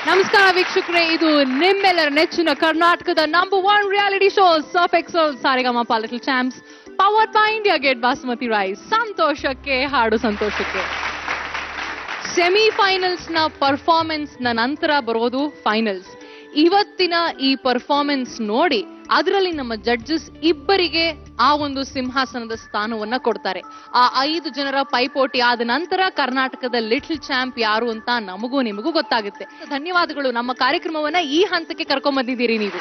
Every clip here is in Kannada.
ನಮಸ್ಕಾರ ವೀಕ್ಷಕರೇ, ಇದು ನಿಮ್ಮೆಲ್ಲರ ನೆಚ್ಚಿನ ಕರ್ನಾಟಕದ number 1 reality show Surf Excel Saregamapa little champs, powered by India Gate basmati rice. ಸಂತೋಷಕ್ಕೆ ಹಾಡು ಸಂತೋಷಕ್ಕೆ. ಸೆಮಿಫೈನಲ್ಸ್ ನ ಪರ್ಫಾರ್ಮೆನ್ಸ್ ನ ನಂತರ ಬರೋದು ಫೈನಲ್ಸ್. ಇವತ್ತಿನ ಈ ಪರ್ಫಾರ್ಮೆನ್ಸ್ ನೋಡಿ ಅದರಲ್ಲಿ ನಮ್ಮ ಜಡ್ಜಸ್ ಇಬ್ಬರಿಗೆ ಆ ಒಂದು ಸಿಂಹಾಸನದ ಸ್ಥಾನವನ್ನ ಕೊಡ್ತಾರೆ. ಆ 5 ಜನರ ಪೈಪೋಟಿ ಆದ ನಂತರ ಕರ್ನಾಟಕದ ಲಿಟಲ್ ಚಾಂಪ್ ಯಾರು ಅಂತ ನಮಗೂ ನಿಮಗೂ ಗೊತ್ತಾಗುತ್ತೆ. ಧನ್ಯವಾದಗಳು, ನಮ್ಮ ಕಾರ್ಯಕ್ರಮವನ್ನ ಈ ಹಂತಕ್ಕೆ ಕರ್ಕೊಂಡ್ ಬಂದಿದ್ದೀರಿ ನೀವು.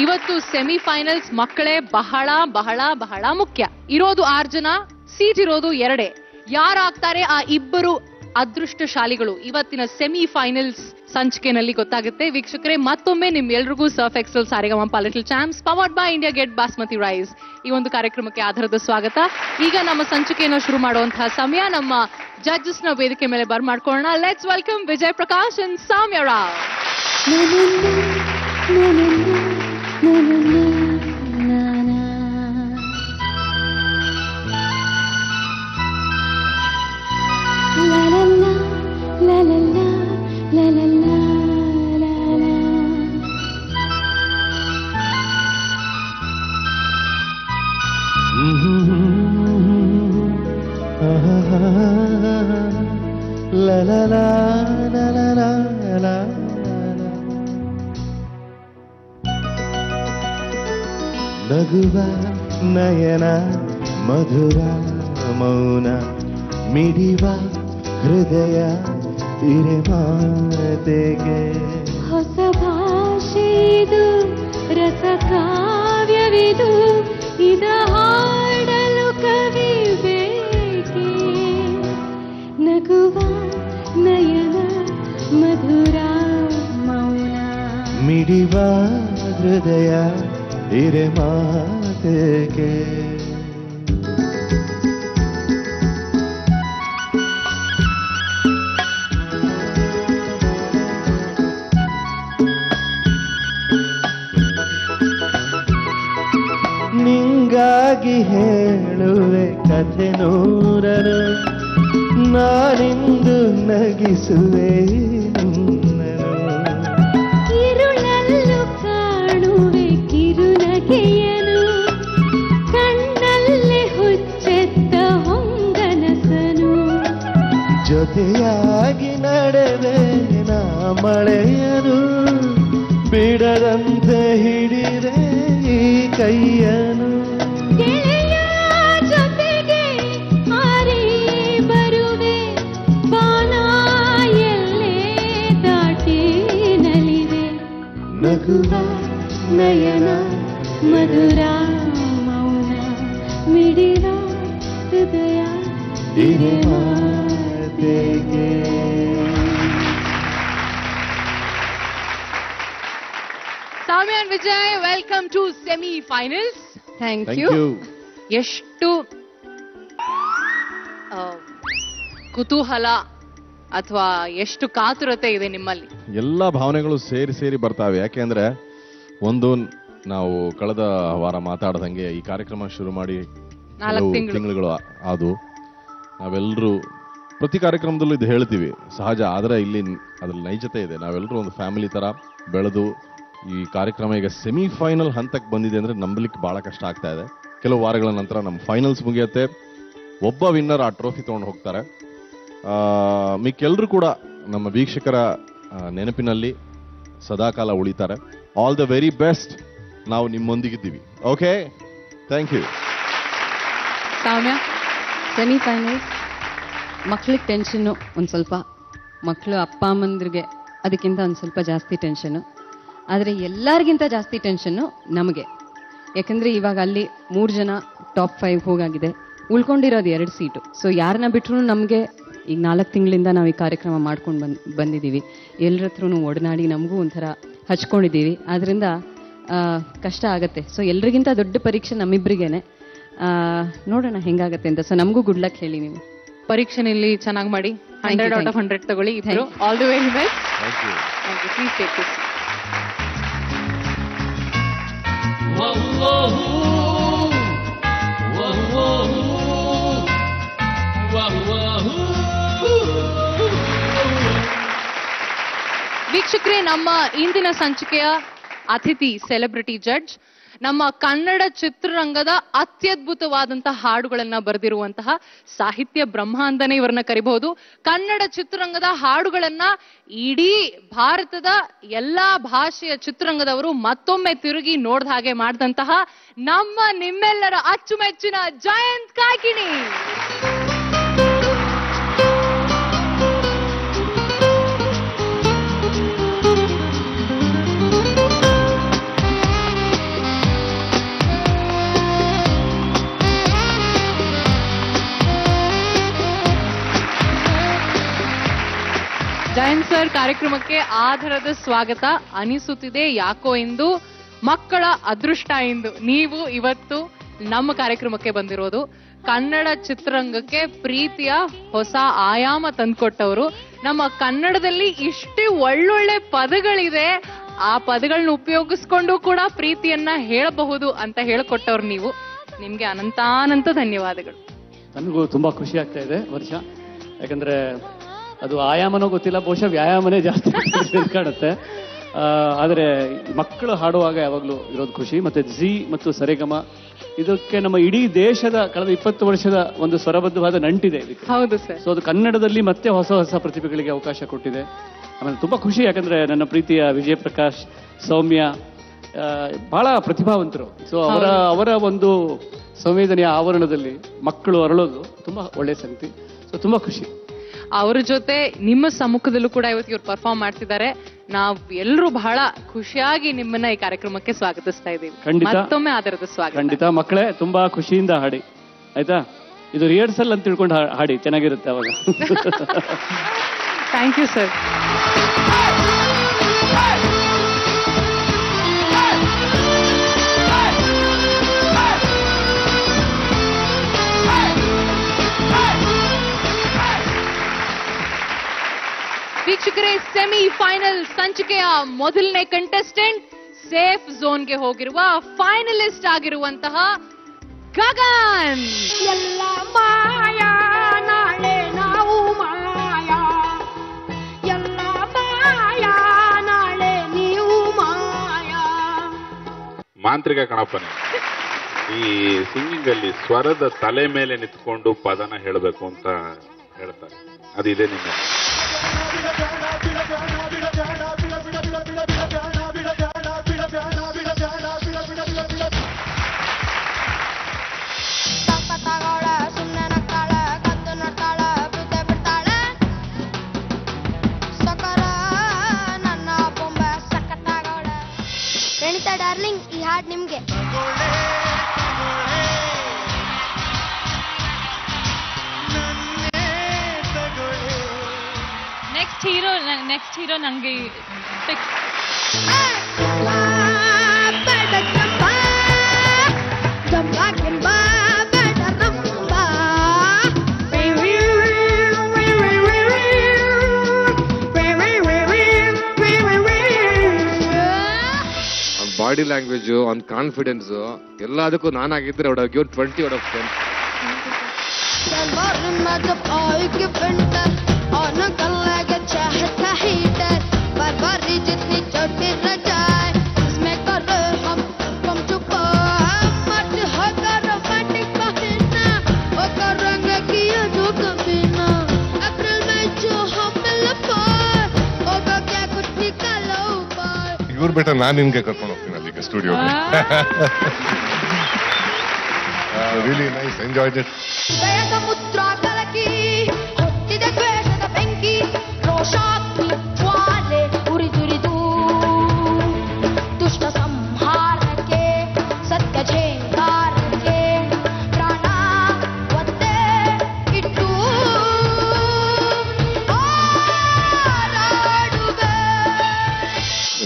ಇವತ್ತು ಸೆಮಿಫೈನಲ್ಸ್ ಮಕ್ಕಳೇ ಬಹಳ ಬಹಳ ಬಹಳ ಮುಖ್ಯ. ಇರೋದು 6 ಜನ, ಸೀಟ್ ಇರೋದು 2. ಯಾರಾಗ್ತಾರೆ ಆ ಇಬ್ಬರು ಅದೃಷ್ಟಶಾಲಿಗಳು ಇವತ್ತಿನ ಸೆಮಿಫೈನಲ್ಸ್ ಸಂಚಿಕೆನಲ್ಲಿ ಗೊತ್ತಾಗುತ್ತೆ. ವೀಕ್ಷಕರೇ, ಮತ್ತೊಮ್ಮೆ ನಿಮ್ಮೆಲ್ರಿಗೂ Surf Excel Saregamapa little champs powered by India Gate basmati rice ಈ ಒಂದು ಕಾರ್ಯಕ್ರಮಕ್ಕೆ ಆಧಾರದ ಸ್ವಾಗತ. ಈಗ ನಮ್ಮ ಸಂಚಿಕೆಯನ್ನು ಶುರು ಮಾಡುವಂತಹ ಸಮಯ. ನಮ್ಮ ಜಡ್ಜಸ್ ನ ವೇದಿಕೆ ಮೇಲೆ ಬರ್ಮಾಡ್ಕೊಳ್ಳೋಣ. Let's welcome Vijay Prakash and Samya Rao. ನಗುವ ನಯನ ಮಧುರ ಮೌನ ಮಿಡಿವ ಹೃದಯ ಇರೆ ಮಾತೆಗೆ. ಹೊಸ ಭಾಷೆದು ರಸ ಕಾವ್ಯವಿದು ಇದ ಹಾಡಲು ಕವಿ ಬೇಕೆ. ನಗುವ ನಯನ ಮಧುರ ಮೌನ ಮಿಡಿವ ಹೃದಯ ಇರೆ ಮಾತೆಗೆ. ನಿಂಗಾಗಿ ಹೇಳುವೆ ಕಥೆ ನೂರರು, ನಾನಿಂದು ನಗಿಸುವೆ ನಿನ್ನನು. ഇരുളಲ್ಲೂ ಕಾಣುವೆ ಕಿರುನಗೆಯನು, ಕಣ್ಣಲ್ಲಿ ಹುಚ್ಚೆತ್ತ ಹೊಂಗನಸನು. ಜೊತೆಯಾಗಿ ನಡೆವೆ ನಾ ಮಳೆಯನು, ಬಿಡದಂತೆ ಹಿಡಿದೆ ಈ ಕೈಯನು. ಗೆಳೆಯ ಜೊತೆಗೆ ಹಾರಿ ಬರುವೆ, ಬಾನ ಎಲ್ಲೇ ದಾಟಿ ನಲಿವೆ. ನಗುವ ನಯನ ಮಧುರ ಮೌನ ಮಿಡಿದ ಹೃದಯ ಇರೆ ಮಾತೆಗೆ. Samya and Vijay, welcome to semifinals. Thank you. ಎಷ್ಟು ಕುತೂಹಲ ಅಥವಾ ಎಷ್ಟು ಕಾತುರತೆ ಇದೆ ನಿಮ್ಮಲ್ಲಿ? ಎಲ್ಲ ಭಾವನೆಗಳು ಸೇರಿ ಬರ್ತಾವೆ. ಯಾಕೆಂದ್ರೆ ಒಂದು, ನಾವು ಕಳೆದ ವಾರ ಮಾತಾಡ್ದಂಗೆ ಈ ಕಾರ್ಯಕ್ರಮ ಶುರು ಮಾಡಿ 4 ತಿಂಗಳುಗಳು ಅದು ನಾವೆಲ್ಲರೂ ಪ್ರತಿ ಕಾರ್ಯಕ್ರಮದಲ್ಲೂ ಇದು ಹೇಳ್ತೀವಿ, ಸಹಜ. ಆದ್ರೆ ಇಲ್ಲಿ ಅದ್ರಲ್ಲಿ ನೈಜತೆ ಇದೆ. ನಾವೆಲ್ಲರೂ ಒಂದು ಫ್ಯಾಮಿಲಿ ತರ ಬೆಳೆದು ಈ ಕಾರ್ಯಕ್ರಮ ಈಗ ಸೆಮಿಫೈನಲ್ ಹಂತಕ್ಕೆ ಬಂದಿದೆ ಅಂದ್ರೆ ನಂಬಲಿಕ್ಕೆ ಬಹಳ ಕಷ್ಟ ಆಗ್ತಾ ಇದೆ. ಕೆಲವು ವಾರಗಳ ನಂತರ ನಮ್ಮ ಫೈನಲ್ಸ್ ಮುಗಿಯುತ್ತೆ. ಒಬ್ಬ ವಿನ್ನರ್ ಆ ಟ್ರೋಫಿ ತಗೊಂಡು ಹೋಗ್ತಾರೆ. ಮಿಕ್ಕೆಲ್ಲರೂ ಕೂಡ ನಮ್ಮ ವೀಕ್ಷಕರ ನೆನಪಿನಲ್ಲಿ ಸದಾಕಾಲ ಉಳಿತಾರೆ. All the very best. ನಾವು ನಿಮ್ಮೊಂದಿಗಿದ್ದೀವಿ. Okay, thank you. Samya, semifinals ಮಕ್ಳಿಗೆ ಟೆನ್ಷನ್ನು ಒಂದು ಸ್ವಲ್ಪ, ಮಕ್ಕಳು ಅಪ್ಪ ಅಮ್ಮಂದ್ರಿಗೆ ಅದಕ್ಕಿಂತ ಒಂದು ಸ್ವಲ್ಪ ಜಾಸ್ತಿ ಟೆನ್ಷನ್ನು. ಆದರೆ ಎಲ್ಲರಿಗಿಂತ ಜಾಸ್ತಿ ಟೆನ್ಷನ್ನು ನಮಗೆ. ಯಾಕಂದರೆ ಇವಾಗ ಅಲ್ಲಿ 3 ಜನ ಟಾಪ್ 5 ಹೋಗಾಗಿದೆ, ಉಳ್ಕೊಂಡಿರೋದು 2 ಸೀಟು. ಸೊ ಯಾರನ್ನ ಬಿಟ್ಟರು ನಮಗೆ ಈಗ 4 ತಿಂಗಳಿಂದ ನಾವು ಈ ಕಾರ್ಯಕ್ರಮ ಮಾಡ್ಕೊಂಡು ಬಂದಿದ್ದೀವಿ. ಎಲ್ಲರ ಹತ್ರನೂ ಒಡನಾಡಿ ನಮಗೂ ಒಂಥರ ಹಚ್ಕೊಂಡಿದ್ದೀವಿ. ಆದ್ದರಿಂದ ಕಷ್ಟ ಆಗುತ್ತೆ. ಸೊ ಎಲ್ರಿಗಿಂತ ದೊಡ್ಡ ಪರೀಕ್ಷೆ ನಮ್ಮಿಬ್ಬರಿಗೇನೆ. ನೋಡೋಣ ಹೆಂಗಾಗತ್ತೆ ಅಂತ. ಸೊ ನಮಗೂ ಗುಡ್ ಲಕ್ ಹೇಳಿ ನೀವು. ಪರೀಕ್ಷೆನಲ್ಲಿ ಚೆನ್ನಾಗಿ ಮಾಡಿ 100 out of 100 ತಗೊಳ್ಳಿ ಇಬ್ರು. All the very best. Thank you. Please take this. ವೀಕ್ಷಕರೇ, ನಮ್ಮ ಇಂದಿನ ಸಂಚಿಕೆಯ ಅತಿಥಿ ಸೆಲೆಬ್ರಿಟಿ ಜಡ್ಜ್, ನಮ್ಮ ಕನ್ನಡ ಚಿತ್ರರಂಗದ ಅತ್ಯದ್ಭುತವಾದಂತಹ ಹಾಡುಗಳನ್ನ ಬರೆದಿರುವಂತಹ ಸಾಹಿತ್ಯ ಬ್ರಹ್ಮ ಅಂತಾನೆ ಇವರನ್ನ ಕರಿಬಹುದು. ಕನ್ನಡ ಚಿತ್ರರಂಗದ ಹಾಡುಗಳನ್ನ ಇಡೀ ಭಾರತದ ಎಲ್ಲಾ ಭಾಷೆಯ ಚಿತ್ರರಂಗದವರು ಮತ್ತೊಮ್ಮೆ ತಿರುಗಿ ನೋಡ್ದ ಹಾಗೆ ಮಾಡಿದಂತಹ ನಮ್ಮ ನಿಮ್ಮೆಲ್ಲರ ಅಚ್ಚುಮೆಚ್ಚಿನ ಜಯಂತ್ ಕಾಕಿಣಿ. ಜಯಂತ್ ಸರ್, ಕಾರ್ಯಕ್ರಮಕ್ಕೆ ಆಧಾರದ ಸ್ವಾಗತ ಅನಿಸುತ್ತಿದೆ. ಯಾಕೋ ಎಂದು ಮಕ್ಕಳ ಅದೃಷ್ಟ ಎಂದು ನೀವು ಇವತ್ತು ನಮ್ಮ ಕಾರ್ಯಕ್ರಮಕ್ಕೆ ಬಂದಿರೋದು. ಕನ್ನಡ ಚಿತ್ರರಂಗಕ್ಕೆ ಪ್ರೀತಿಯ ಹೊಸ ಆಯಾಮ ತಂದ್ಕೊಟ್ಟವರು. ನಮ್ಮ ಕನ್ನಡದಲ್ಲಿ ಇಷ್ಟು ಒಳ್ಳೊಳ್ಳೆ ಪದಗಳಿದೆ, ಆ ಪದಗಳನ್ನ ಉಪಯೋಗಿಸ್ಕೊಂಡು ಕೂಡ ಪ್ರೀತಿಯನ್ನ ಹೇಳಬಹುದು ಅಂತ ಹೇಳ್ಕೊಟ್ಟವ್ರು ನೀವು. ನಿಮ್ಗೆ ಅನಂತಾನಂತ ಧನ್ಯವಾದಗಳು. ನನಗೂ ತುಂಬಾ ಖುಷಿ ಆಗ್ತಾ ಇದೆ ವರ್ಷ, ಯಾಕಂದ್ರೆ ಅದು ಆಯಾಮನೋ ಗೊತ್ತಿಲ್ಲ, ಬಹುಶಃ ವ್ಯಾಯಾಮನೇ ಜಾಸ್ತಿ ಕಾಣುತ್ತೆ. ಆದರೆ ಮಕ್ಕಳು ಹಾಡುವಾಗ ಯಾವಾಗಲೂ ಇರೋದು ಖುಷಿ. ಮತ್ತೆ ಜಿ ಮತ್ತು ಸರೆಗಮ ಇದಕ್ಕೆ ನಮ್ಮ ಇಡೀ ದೇಶದ ಕಳೆದ 20 ವರ್ಷದ ಒಂದು ಸ್ವರಬದ್ಧವಾದ ನಂಟಿದೆ ಇದಕ್ಕೆ. ಹೌದು ಸರ್. ಸೊ ಅದು ಕನ್ನಡದಲ್ಲಿ ಮತ್ತೆ ಹೊಸ ಹೊಸ ಪ್ರತಿಭೆಗಳಿಗೆ ಅವಕಾಶ ಕೊಟ್ಟಿದೆ. ಆಮೇಲೆ ತುಂಬಾ ಖುಷಿ, ಯಾಕಂದ್ರೆ ನನ್ನ ಪ್ರೀತಿಯ ವಿಜಯ ಪ್ರಕಾಶ್, ಸೌಮ್ಯ ಬಹಳ ಪ್ರತಿಭಾವಂತರು. ಸೊ ಅವರ ಒಂದು ಸಂವೇದನೆಯ ಆವರಣದಲ್ಲಿ ಮಕ್ಕಳು ಅರಳೋದು ತುಂಬಾ ಒಳ್ಳೆಯ ಸಂಗತಿ. ಸೊ ತುಂಬಾ ಖುಷಿ. ಅವ್ರ ಜೊತೆ ನಿಮ್ಮ ಸಮ್ಮುಖದಲ್ಲೂ ಕೂಡ ಇವತ್ತು ಇವ್ರು ಪರ್ಫಾರ್ಮ್ ಮಾಡ್ತಿದ್ದಾರೆ. ನಾವು ಎಲ್ಲರೂ ಬಹಳ ಖುಷಿಯಾಗಿ ನಿಮ್ಮನ್ನ ಈ ಕಾರ್ಯಕ್ರಮಕ್ಕೆ ಸ್ವಾಗತಿಸ್ತಾ ಇದ್ದೀವಿ. ಮತ್ತೊಮ್ಮೆ ಆಧಾರದ ಸ್ವಾಗತ. ಖಂಡಿತ ಮಕ್ಕಳೇ, ತುಂಬಾ ಖುಷಿಯಿಂದ ಹಾಡಿ ಆಯ್ತಾ. ಇದು ರಿಹರ್ಸಲ್ ಅಂತ ತಿಳ್ಕೊಂಡು ಹಾಡಿ, ಚೆನ್ನಾಗಿರುತ್ತೆ ಅವಾಗ. Thank you sir. ವೀಕ್ಷಕರೇ, ಸೆಮಿ ಫೈನಲ್ ಸಂಚಿಕೆಯ ಮೊದಲನೇ ಕಂಟೆಸ್ಟೆಂಟ್, ಸೇಫ್ ಝೋನ್ಗೆ ಹೋಗಿರುವ ಫೈನಲಿಸ್ಟ್ ಆಗಿರುವಂತಹ ಗಗನ್. ಎಲ್ಲ ಮಾಯಾ ನಾಳೆ ನಾವು ಮಾಯಾ, ಎಲ್ಲ ಮಾಯಾ ನಾಳೆ ನೀವು ಮಾಯಾ. ಮಾಂತ್ರಿಕ ಕಣಪ್ಪನೇ, ಈ ಸಿಂಗಿಂಗ್ ಅಲ್ಲಿ ಸ್ವರದ ತಲೆ ಮೇಲೆ ನಿಂತ್ಕೊಂಡು ಪದನ ಹೇಳಬೇಕು ಅಂತ ಹೇಳ್ತಾರೆ, ಅದಿದೆ ನಿಮ್ಮ. ಡಾರ್ಲಿಂಗ್, ಈ ಹಾಡ್ ನಿಮ್ಗೆ. ನೆಕ್ಸ್ಟ್ ಹೀರೋ ನಂಗೆ ಫಿಕ್ಸ್. ಬಾಡಿ ಲ್ಯಾಂಗ್ವೇಜ್, ಅವ್ನ ಕಾನ್ಫಿಡೆನ್ಸ್, ಎಲ್ಲದಕ್ಕೂ ನಾನಾಗಿದ್ರೆ ಔಟ್ ಆಫ್ 20 ಔಟ್ ಆಫ್ 10. ಇವ್ರು ಬೇಟ ನಾನು ನಿಮ್ಗೆ ಕರ್ಕೊಂಡು ಹೋಗ್ತೀನಿ ಅಲ್ಲಿಗೆ ಸ್ಟುಡಿಯೋಗೆ. Really nice, enjoyed it.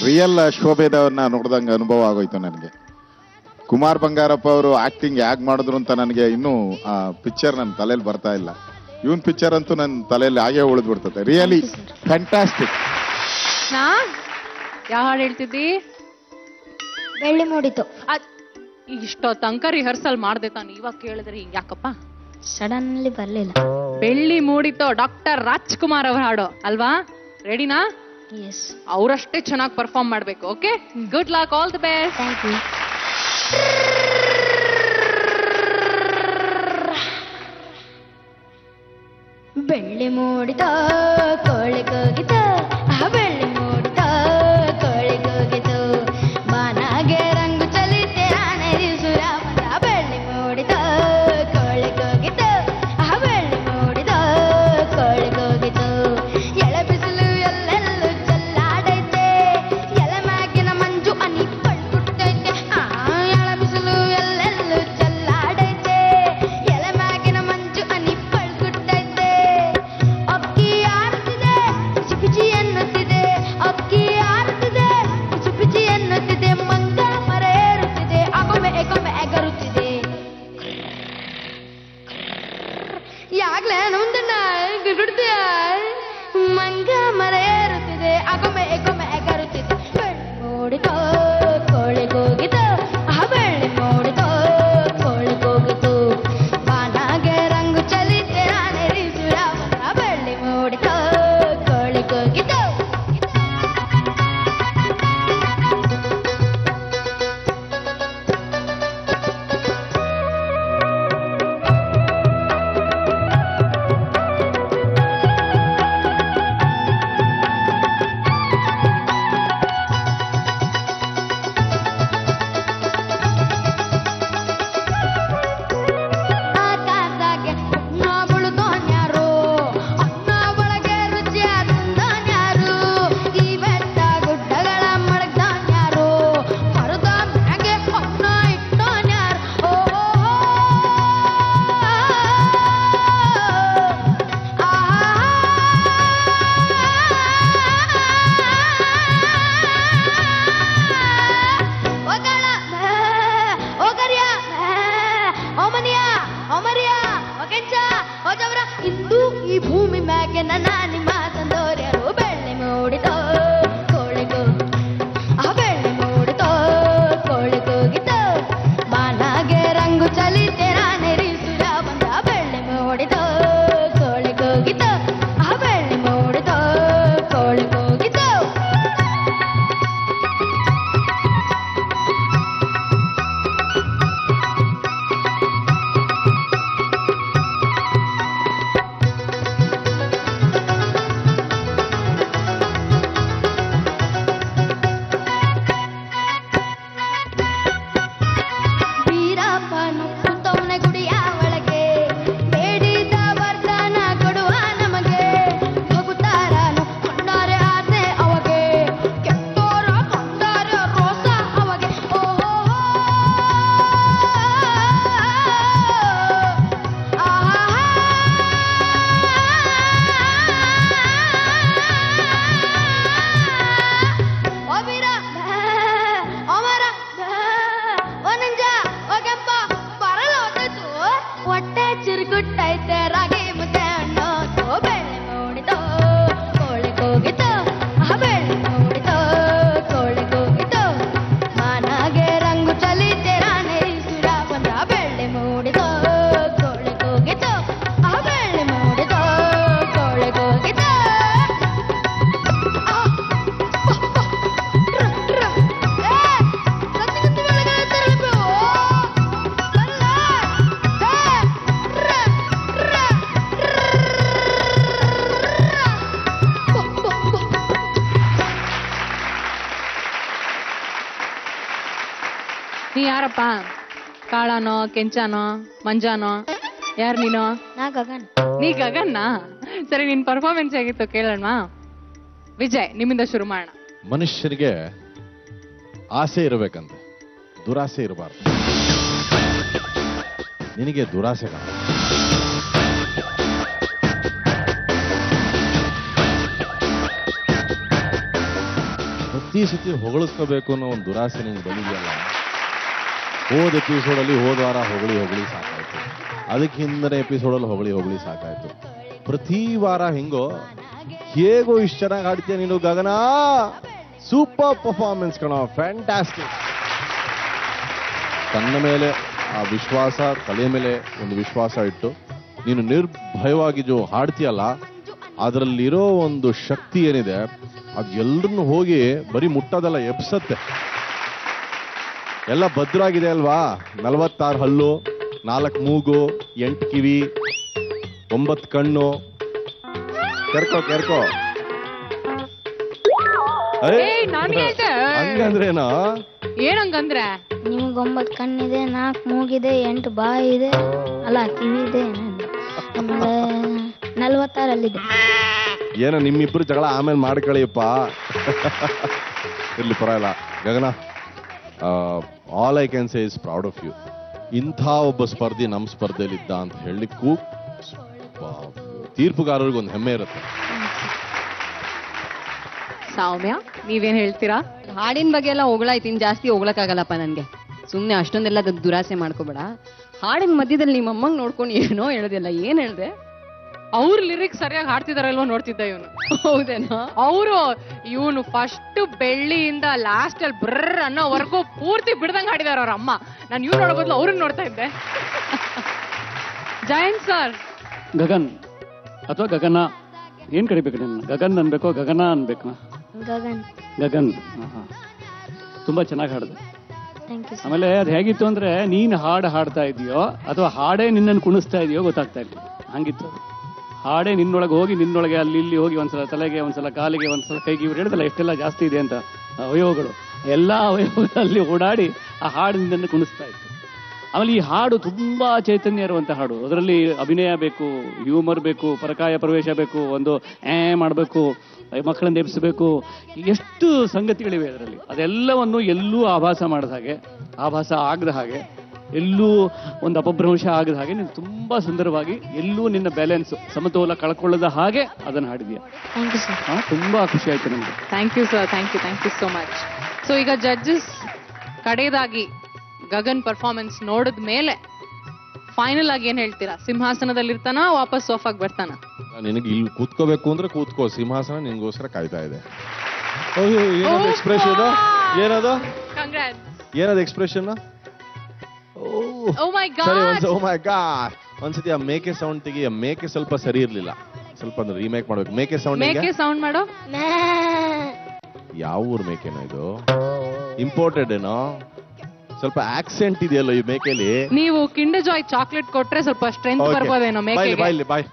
Real ಶೋಭೆದವ್ರನ್ನ ನೋಡ್ದಂಗೆ ಅನುಭವ ಆಗೋಯ್ತು ನನಗೆ. ಕುಮಾರ್ ಬಂಗಾರಪ್ಪ ಅವರು ಆಕ್ಟಿಂಗ್ ಯಾಕೆ ಮಾಡಿದ್ರು ಅಂತ ನನಗೆ ಇನ್ನೂ ಆ ಪಿಕ್ಚರ್ ನನ್ನ ತಲೆಯಲ್ಲಿ ಬರ್ತಾ ಇಲ್ಲ. ಇವನ್ ಪಿಕ್ಚರ್ ಅಂತೂ ನನ್ನ ತಲೆಯಲ್ಲಿ ಹಾಗೆ ಉಳಿದು ಬಿಡ್ತದೆ. Really fantastic. ಯಾವ ಹಾಡು ಹೇಳ್ತಿದ್ದಿ? ಬೆಳ್ಳಿ ಮೂಡಿತು. ಇಷ್ಟೋ ತನಕ ರಿಹರ್ಸಲ್ ಮಾಡ್ದೆ ತಾನು, ಇವಾಗ ಕೇಳಿದ್ರೆ ಹಿಂಗ್ ಯಾಕಪ್ಪ? ಸಡನ್ಲಿ ಬರ್ಲಿಲ್ಲ. ಬೆಳ್ಳಿ ಮೂಡಿತು, ಡಾಕ್ಟರ್ ರಾಜ್ಕುಮಾರ್ ಅವರ ಹಾಡು ಅಲ್ವಾ? ರೆಡಿನಾ? ಎಸ್. ಅವರಷ್ಟೇ ಚೆನ್ನಾಗಿ ಪರ್ಫಾರ್ಮ್ ಮಾಡ್ಬೇಕು. Okay, good luck, all the best. Thank you. ಬೆಳ್ಳಿ ಮೂಡಿತ ಕೋಳಿ ಕೋಗಿತ, ಬೆಳ್ಳಿ ಮೂಡಿತ ಕೋಳಿ ಕೋಗಿತು, ಬಾನಾಗೆ ರಂಗು ಚಲಿತೆ ಆನೆರಿ ಸುರಾಮದ. ಬೆಳ್ಳಿ ಮೂಡಿತ ಕೋಳಿ ಕೋಗಿತು, ಬೆಳ್ಳಿ ಮೂಡಿತ ಕೋಳಿ ಕೋಗಿತು, ಎಳೆ ಬಿಸಿಲು ಎಲ್ಲೆಲ್ಲೂ ಚೆಲ್ಲಾಡೈತೆ, ಎಲೆ ಮ್ಯಾಗಿನ ಮಂಜು ಹನಿ ಪಡ್ಬಿಟ್ಟೈತೆ. ಎಳೆ ಬಿಸಿಲು ಎಲ್ಲೆಲ್ಲೂ ಚೆಲ್ಲಾಡೈತೆ, ಎಲೆ ಮ್ಯಾಗಿನ ಮಂಜು ಹನಿ ಪಡ್ಬಿಟ್ಟೈತೆ. ಅಕ್ಕಿ ಆರುತ್ತಿದೆ ಪಿಚಿ ಪಿಚಿ ಎನ್ನುತ್ತಿದೆ, ಅಕ್ಕಿ ಆರುತ್ತಿದೆ ಪಿಚಿ ಪಿಚಿ ಎನ್ನುತ್ತಿದೆ, ಮಂಗ ಮರ ಏರುತ್ತಿದೆ, ಅಗೊಮ್ಮೆ ಎಗೊಮ್ಮೆ ಎಗರುತ್ತಿದೆ. ಯಾಗ್ಲೇ ನಮ್ದಣ್ಣ ಗಿಡುಡ್ತೀಯ? ಮಂಗ ಮರ ಏರುತ್ತಿದೆ, ಅಗೊಮ್ಮೆ ಎಗೊಮ್ಮೆ ಎಗರುತ್ತಿದೆ. ಬೆಳ್ಳಿ ಮೂಡಿತೋ ಕೋಳಿ ಕೂಗಿತು, ಬೆಳ್ಳಿ ಮೂಡಿತೋ ಕೋಳಿ ಕೂಗಿತು, ಬಾನಾಗೆ ರಂಗು ಚಲಿತೆ ಆನೆರಿ ಸುರಾಮದ. ಬೆಳ್ಳಿ ಮೂಡಿತೋ ಕೋಳಿ ಕೂಗಿತು. ಆಕಾಶದಾಗೆ ಅನ್ನ ಬೀಳ್ದೋನ್ಯಾರು, ಅನ್ನ ಒಳಗೆ ರುಚಿಯಾದ ತಿಂದೋನ್ಯಾರು, ಈ ಬೆಟ್ಟ ಗುಡ್ಡಗಳ ಮಡಗ್ದೋನ್ಯಾರು, ಮರದ ಮ್ಯಾಗೆ ಅನ್ನ ಇಟ್ಟೋನ್ಯಾರು. ಓ ಒಗಳ ಓಗರ್ಯ ಓಮನಿಯ ಓಮರಿಯ ಒಕೆಂಚ ಓಜವರ, ಇಂದು ಈ ಭೂಮಿ ಮ್ಯಾಗೆ ನನ್ನ ನಿಮ್ಮ ಸಂದೋರ್ಯರು. ಬೆಳ್ಳಿ ಮೂಡಿತೋ ಕೋಳಿ ಕೂಗಿ, ಬೆಳ್ಳಿ ಮೂಡಿತೋ ಕೋಳಿ ಕೂಗಿತು, ಬಾನಾಗೆ ರಂಗು ಚಲಿತೆ ರಾನೆರಿ ಸುರ ಬಂದ. ಬೆಳ್ಳಿ ಮೂಡಿತೋ ಕೋಳಿ ಕೂಗಿತು, ಬೆಳ್ಳಿ ಮೂಡಿತೋ ಕೋಳಿ ಕೂಗಿತು. ವೀರಪ್ಪನು ಕೂತವನೆ ಗುಡಿಯ ಒಳಗೆ, ಬೇಡಿದ ವರದಾನ ಕೊಡುವ ನಮಗೆ, ಭಗುತಾರನು ಕೊಂಡಾರೆ ಆಸೆ ಅವಗೆ, ಕೆಟ್ಟೋರ ಕೊಂಡಾರೆ ರೋಸ ಅವಗೆ. ಓಹೋ ಓ ವೀರ ಓ ಮರ ಓ ನಂಜ ಓ ಕೆಂಪ ಬರಲ್ಲ ಹೊತ್ತಾಯ್ತು, ಹೊಟ್ಟೆ ಚಿರುಗುಟ್ಟೈತೆ ರಾಗಿ ಮುದ್ದೆ ಅನ್ನೋದು. ಬೆಳ್ಳಿ ಮೂಡಿತೋ ಕೋಳಿ ಕೂಗಿತು, ಬೆಳ್ಳಿ ಮೂಡಿತೋ ಕೋಳಿ ಕೂಗಿತು, ಮಾನಾಗೆ ರಂಗು ಚಲಿತೆ ರಾನೆರಿ ಸುರ ಬಂದ. ಬೆಳ್ಳಿ ಮೂಡಿತೋ ಕೋಳಿ ಕೂಗಿತು, ಬೆಳ್ಳಿ ಮೂಡಿತೋ ಕೋಳಿ ಕೂಗಿತು. ನೀ ಯಾರಪ್ಪ? ಕಾಳನೋ ಕೆಂಚಾನೋ ಮಂಜಾನೋ? ಯಾರು ನೀನು? ನಾ ಗಗನ್. ನೀ ಗಗನ್ನ? ಸರಿ, ನಿನ್ ಪರ್ಫಾರ್ಮೆನ್ಸ್ ಹೇಗಿತ್ತು ಕೇಳೋಣ. ವಿಜಯ್, ನಿಮ್ಮಿಂದ ಶುರು ಮಾಡೋಣ. ಮನುಷ್ಯನಿಗೆ ಆಸೆ ಇರಬೇಕಂತೆ, ದುರಾಸೆ ಇರಬಾರ್ದು. ನಿನಗೆ ದುರಾಸೆ ಕಾಣ. ಪ್ರತಿ ಸತಿ ಹೊಗಳಿಸ್ಕೋಬೇಕು ಅನ್ನೋ ಒಂದು ದುರಾಸೆ ನಿಮ್ಗೆ ಬಂದಿದೆಯಲ್ಲ. ಹೋದ ಎಪಿಸೋಡಲ್ಲಿ ಹೋದ ವಾರ ಹೊಗಳಿ ಸಾಕಾಯ್ತು, ಅದಕ್ಕೆ ಹಿಂದಿನ ಎಪಿಸೋಡಲ್ಲಿ ಹೊಗಳಿ ಸಾಕಾಯ್ತು. ಪ್ರತಿ ವಾರ ಹಿಂಗೋ ಹೇಗೋ ಇಷ್ಟು ಚೆನ್ನಾಗಿ ಹಾಡ್ತೀಯ ನೀನು ಗಗನ. ಸೂಪರ್ ಪರ್ಫಾರ್ಮೆನ್ಸ್ ಕಣ, ಫ್ಯಾಂಟಾಸ್ಟಿಕ್. ತನ್ನ ಮೇಲೆ ಆ ವಿಶ್ವಾಸ, ಕಲೆ ಮೇಲೆ ಒಂದು ವಿಶ್ವಾಸ ಇಟ್ಟು ನೀನು ನಿರ್ಭಯವಾಗಿ ಹಾಡ್ತೀಯಲ್ಲ, ಅದರಲ್ಲಿರೋ ಒಂದು ಶಕ್ತಿ ಏನಿದೆ ಅದು ಎಲ್ರನ್ನು ಹೋಗಿ ಬರೀ ಮುಟ್ಟೋದಲ್ಲ, ಎಬ್ಸತ್ತೆ. ಎಲ್ಲ ಭದ್ರಾಗಿದೆ ಅಲ್ವಾ? 46 ಹಲ್ಲು, 4 ಮೂಗು, 8 ಕಿವಿ, 9 ಕಣ್ಣು. ಕೆರ್ಕೋ ಹಂಗಂದ್ರೇನೋ? ಏನಂಗಂದ್ರೆ ನಿಮ್ಗೆ 9 ಕಣ್ಣಿದೆ, 4 ಮೂಗಿದೆ, 8 ಬಾಯಿ ಇದೆ, ಅಲ್ಲ ಕಿವಿ ಇದೆ, ಆಮೇಲೆ 46 ಅಲ್ಲಿದೆ. ಏನೋ ನಿಮ್ಮಿಬ್ರು ಜಗಳ ಆಮೇಲೆ ಮಾಡ್ಕೊಳ್ಳಿಯಪ್ಪ. ಇರ್ಲಿ ಪರವಾಗಿಲ್ಲ. Gagana, all I can say is proud of you. ಇಂಥ ಒಬ್ಬ ಸ್ಪರ್ಧಿ ನಮ್ಮ ಸ್ಪರ್ಧೆಯಲ್ಲಿ ಇದ್ದ ಅಂತ ಹೇಳಲಿಕ್ಕೂ ತೀರ್ಪುಗಾರರಿಗೊಂದು ಹೆಮ್ಮೆ ಇರುತ್ತೆ. ಸೌಮ್ಯ, ನೀವೇನ್ ಹೇಳ್ತೀರಾ? ಹಾಡಿನ ಬಗ್ಗೆ ಎಲ್ಲ ಹೊಗಳಾಯ್ತು, ಇನ್ ಜಾಸ್ತಿ ಹೊಗಳಕ್ಕಾಗಲ್ಲಪ್ಪ ನನ್ಗೆ. ಸುಮ್ನೆ ಅಷ್ಟೊಂದೆಲ್ಲ ದುರಾಸೆ ಮಾಡ್ಕೋಬೇಡ. ಹಾಡಿನ ಮಧ್ಯದಲ್ಲಿ ನಿಮ್ಮ ಅಮ್ಮಂಗ್ ನೋಡ್ಕೊಂಡು ಏನೋ ಹೇಳೋದಿಲ್ಲ. ಏನ್ ಹೇಳ್ದೆ? ಅವ್ರ ಲಿರಿಕ್ಸ್ ಸರಿಯಾಗಿ ಹಾಡ್ತಿದಾರಲ್ವೋ ನೋಡ್ತಿದ್ದ ಇವನು. ಹೌದೇನೋ? ಇವನು ಫಸ್ಟ್ ಬೆಳ್ಳಿಯಿಂದ ಲಾಸ್ಟ್ ಅಲ್ಲಿ ಬ್ರರ್ ಅನ್ನೋವರೆಗೂ ಪೂರ್ತಿ ಬಿಡ್ದಂಗ್ ಹಾಡಿದಾರ ಅವ್ರ ಅಮ್ಮ. ನಾನು ಇವ್ ನೋಡೋ ಬದಲು ಅವ್ರನ್ನ ನೋಡ್ತಾ ಇದ್ದೆ. ಜಯಂತ್ ಸರ್. ಗಗನ್ ಅಥವಾ ಗಗನ ಏನ್ ಕರಿಬೇಕು? ನನ್ನ ಗಗನ್ ಅನ್ಬೇಕೋ ಗಗನ ಅನ್ಬೇಕು? ಗಗನ್. ತುಂಬಾ ಚೆನ್ನಾಗಿ ಹಾಡಿದೆ. ಆಮೇಲೆ ಅದು ಹೇಗಿತ್ತು ಅಂದ್ರೆ, ನೀನ್ ಹಾಡ್ತಾ ಇದೆಯೋ ಅಥವಾ ಹಾಡೇ ನಿನ್ನನ್ನು ಕುಣಿಸ್ತಾ ಇದೆಯೋ ಗೊತ್ತಾಗ್ತಾ ಇಲ್ಲ. ಹಂಗಿತ್ತು. ಹಾಡೇ ನಿನ್ನೊಳಗೆ ಹೋಗಿ ನಿನ್ನೊಳಗೆ ಅಲ್ಲಿ ಇಲ್ಲಿ ಹೋಗಿ ಒಂದ್ಸಲ ತಲೆಗೆ, ಒಂದ್ಸಲ ಕಾಲಿಗೆ, ಒಂದ್ಸಲ ಕೈಗೆ. ಇವ್ರು ಹೇಳಿದಲ್ಲ ಎಷ್ಟೆಲ್ಲ ಜಾಸ್ತಿ ಇದೆ ಅಂತ ಅವಯವಗಳು. ಎಲ್ಲ ಅವಯವಗಳಲ್ಲಿ ಓಡಾಡಿ ಆ ಹಾಡು ನಿನ್ನನ್ನು ಕುಣಿಸ್ತಾ ಇತ್ತು. ಆಮೇಲೆ ಈ ಹಾಡು ತುಂಬಾ ಚೈತನ್ಯ ಇರುವಂತ ಹಾಡು. ಅದರಲ್ಲಿ ಅಭಿನಯ ಬೇಕು, ಹ್ಯೂಮರ್ ಬೇಕು, ಪರಕಾಯ ಪ್ರವೇಶ ಬೇಕು, ಒಂದು ಮಾಡಬೇಕು, ಮಕ್ಕಳನ್ನ ಎಬ್ಬಿಸಬೇಕು, ಎಷ್ಟು ಸಂಗತಿಗಳಿವೆ ಅದರಲ್ಲಿ. ಅದೆಲ್ಲವನ್ನು ಎಲ್ಲೂ ಆಭಾಸ ಮಾಡದ ಹಾಗೆ, ಆಭಾಸ ಆಗದ ಹಾಗೆ, ಎಲ್ಲೂ ಒಂದು ಅಪಭ್ರಂಶ ಆಗದ ಹಾಗೆ ನೀನು ತುಂಬಾ ಸುಂದರವಾಗಿ, ಎಲ್ಲೂ ನಿನ್ನ ಬ್ಯಾಲೆನ್ಸ್, ಸಮತೋಲ ಕಳ್ಕೊಳ್ಳದ ಹಾಗೆ ಅದನ್ನು ಹಾಡಿದ್ಯಾ. ತುಂಬಾ ಖುಷಿ ಆಯ್ತು ನಮ್ಗೆ. Thank you sir, thank you so much. So ಈಗ ಜಡ್ಜಸ್ ಕಡೆಯದಾಗಿ ಗಗನ್ ಪರ್ಫಾರ್ಮೆನ್ಸ್ ನೋಡಿದ ಮೇಲೆ ಫೈನಲ್ ಆಗಿ ಏನ್ ಹೇಳ್ತೀರಾ? ಸಿಂಹಾಸನದಲ್ಲಿ ಇರ್ತಾನ, ವಾಪಸ್ ಸೋಫಾಗ್ ಬರ್ತಾನ? ನಿನಗೆ ಇಲ್ಲಿ ಕೂತ್ಕೋಬೇಕು ಅಂದ್ರೆ ಕೂತ್ಕೋ, ಸಿಂಹಾಸನ ನಿನ್ಗೋಸ್ಕರ ಕಾಯ್ತಾ ಇದೆ. ಏನದು ಎಕ್ಸ್ಪ್ರೆಷನ್? ಏನದು ಎಕ್ಸ್ಪ್ರೆಷನ್? ಒಂದ್ಸತಿ ಆ ಮೇಕೆ ಸೌಂಡ್ ತೆಗಿ. ಆ ಮೇಕೆ ಸ್ವಲ್ಪ ಸರಿ ಇರ್ಲಿಲ್ಲ, ಸ್ವಲ್ಪ ಅಂದ್ರೆ ರೀಮೇಕ್ ಮಾಡ್ಬೇಕು. ಮೇಕೆ ಸೌಂಡ್ ಮಾಡೋ. ಯಾವ ಊರ್ ಮೇಕೆನೋ ಇದು? ಇಂಪೋರ್ಟೆಡ್ ಏನೋ? ಸ್ವಲ್ಪ ಆಕ್ಸೆಂಟ್ ಇದೆಯಲ್ಲ ಈ ಮೇಕೆಲಿ. ನೀವು ಕಿಂಡರ್ ಜಾಯ್ ಚಾಕ್ಲೇಟ್ ಕೊಟ್ರೆ ಸ್ವಲ್ಪ ಸ್ಟ್ರೆಂತ್ ಬರ್ಬೋದೇನೋ ಮೇಕೆಗೆ. ಬಾಯ್.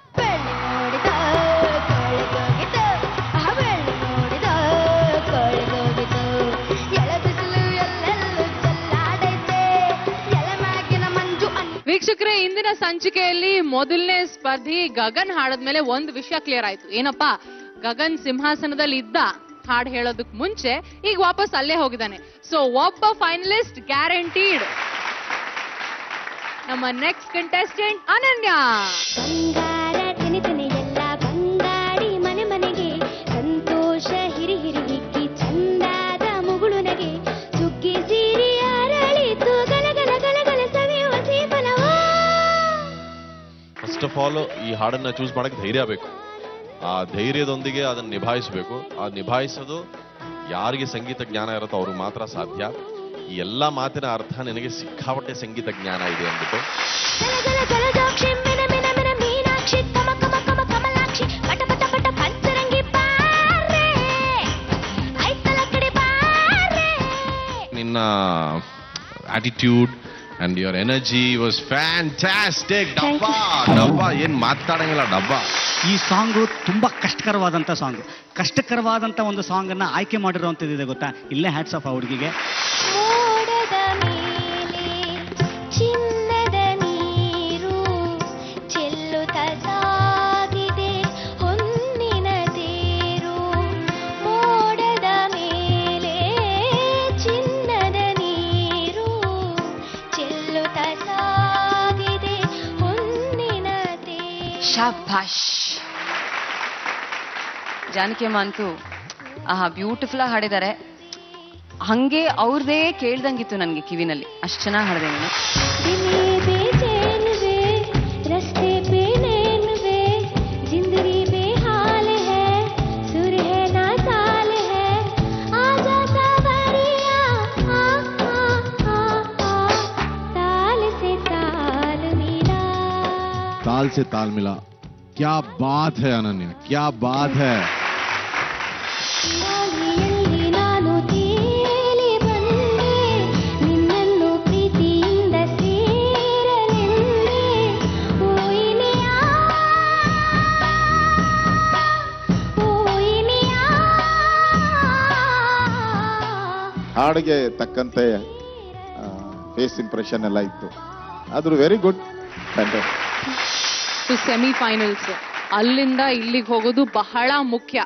ವೀಕ್ಷಕರೇ, ಇಂದಿನ ಸಂಚಿಕೆಯಲ್ಲಿ ಮೊದಲನೇ ಸ್ಪರ್ಧಿ ಗಗನ್ ಹಾಡದ್ಮೇಲೆ ಒಂದು ವಿಷಯ ಕ್ಲಿಯರ್ ಆಯ್ತು. ಏನಪ್ಪಾ? ಗಗನ್ ಸಿಂಹಾಸನದಲ್ಲಿ ಇದ್ದ ಹಾಡು ಹೇಳೋದಕ್ ಮುಂಚೆ ಈಗ ವಾಪಸ್ ಅಲ್ಲೇ ಹೋಗಿದ್ದಾನೆ. ಸೊ ಒಬ್ಬ ಫೈನಲಿಸ್ಟ್ ಗ್ಯಾರಂಟೀಡ್. ನಮ್ಮ ನೆಕ್ಸ್ಟ್ ಕಂಟೆಸ್ಟೆಂಟ್ ಅನನ್ಯ. ಬಂಗಾರ ತಿನಿ ಎಲ್ಲ ಬಂಗಾಡಿ ಮನೆ ಮನೆಗೆ, ಸಂತೋಷ ಹಿರಿ ಹಿರಿ ಹಿಕ್ಕಿ ಚಂದಾದ ಮುಗುಳು ನಗೆ, ಸುಗ್ಗಿ ಸೀರಿ ಅರಳಿತು ಗಲಗಲ ಗಲಗಲ ಸವಿಯುವ ಸೀಪನವ. ಫಸ್ಟ್ ಆಫ್ ಆಲ್ ಈ ಹಾಡನ್ನ ಚೂಸ್ ಮಾಡಕ್ಕೆ ಧೈರ್ಯ ಬೇಕು. ಆ ಧೈರ್ಯದೊಂದಿಗೆ ಅದನ್ನ ನಿಭಾಯಿಸಬೇಕು. ಆ ನಿಭಾಯಿಸೋದು ಯಾರಿಗೆ ಸಂಗೀತ ಜ್ಞಾನ ಇರುತ್ತೋ ಅವ್ರಿಗೆ ಮಾತ್ರ ಸಾಧ್ಯ. ಈ ಎಲ್ಲಾ ಮಾತಿನ ಅರ್ಥ ನಿನಗೆ ಸಿಕ್ಕಾಪಟ್ಟೆ ಸಂಗೀತ ಜ್ಞಾನ ಇದೆ ಅಂದ್ಬಿಟ್ಟು. ನಿನ್ನ attitude and your energy was fantastic. ಡಬ್ಬಾ ಏನ್ ಮಾತಾಡಂಗಿಲ್ಲ. ಡಬ್ಬಾ ಈ ಸಾಂಗು ತುಂಬಾ ಕಷ್ಟಕರವಾದಂತ ಸಾಂಗ್. ಕಷ್ಟಕರವಾದಂತ ಒಂದು ಸಾಂಗ್ ಅನ್ನ ಆಯ್ಕೆ ಮಾಡಿರುವಂತದ್ದಿದೆ ಗೊತ್ತಾ? ಇಲ್ಲೇ ಹ್ಯಾಟ್ಸ್ ಆಫ್ ಆ ಹುಡುಗಿಗೆ. ಚಿನ್ನದ ನೀರು ಚೆಲ್ಲುತ್ತ ಸಾಗಿದೆ ಹೊನ್ನಿನ ತೇರು, ಮೋಡದ ಮೇಲೆ ಚಿನ್ನದ ನೀರು ಚೆಲ್ಲುತ್ತ ಸಾಗಿದೆ ಹೊನ್ನಿನ ತೇರು. ಶಾಬಾಷ್. ಜಾನಕಿ ಅಮ್ಮ ಅಂತೂ ಬ್ಯೂಟಿಫುಲ್ ಆಗಿ ಹಾಡಿದ್ದಾರೆ. ಹಂಗೆ ಅವ್ರದೇ ಕೇಳ್ದಂಗಿತ್ತು ನನ್ಗೆ ಕಿವಿನಲ್ಲಿ. ಅಷ್ಟು ಚೆನ್ನಾಗಿ ಹಾಡಿದೆ ನೀನು. ರಸ್ತೆ ಪೇ ನೇನ್ವೆ ಜಿಂದಗಿ ಬೇ ಹಾಲ್ ಹೈ ಸುರ್ ಹೈ ನಾ ತಾಲ್ ಹೈ ಆಜಾ ಸಾವರಿಯಾ ತಾಲ್ ಸೆ ತಾಲ್ ಮಿಲಾ. ताल से ताल मिला. क्या बात है अनन्या, क्या बात है. ಗಾಳಿಯಲ್ಲಿ ನಾನು ತೇಲಿ ಬಂದೆ ನಿನ್ನನ್ನು ಪ್ರೀತಿಯಿಂದ ಸೇರಲೆಂದೆ ಓಯಿನಿಯ ಓಯಿನಿಯ ಹಾಡಿಗೆ ತಕ್ಕಂತೆ ಫೇಸ್ ಇಂಪ್ರೆಷನ್ ಎಲ್ಲ ಇತ್ತು. ಆದ್ರೂ ವೆರಿ ಗುಡ್. ಸೆಮಿಫೈನಲ್ಸ್ ಅಲ್ಲಿಂದ ಇಲ್ಲಿಗೆ ಹೋಗೋದು ಬಹಳ ಮುಖ್ಯ.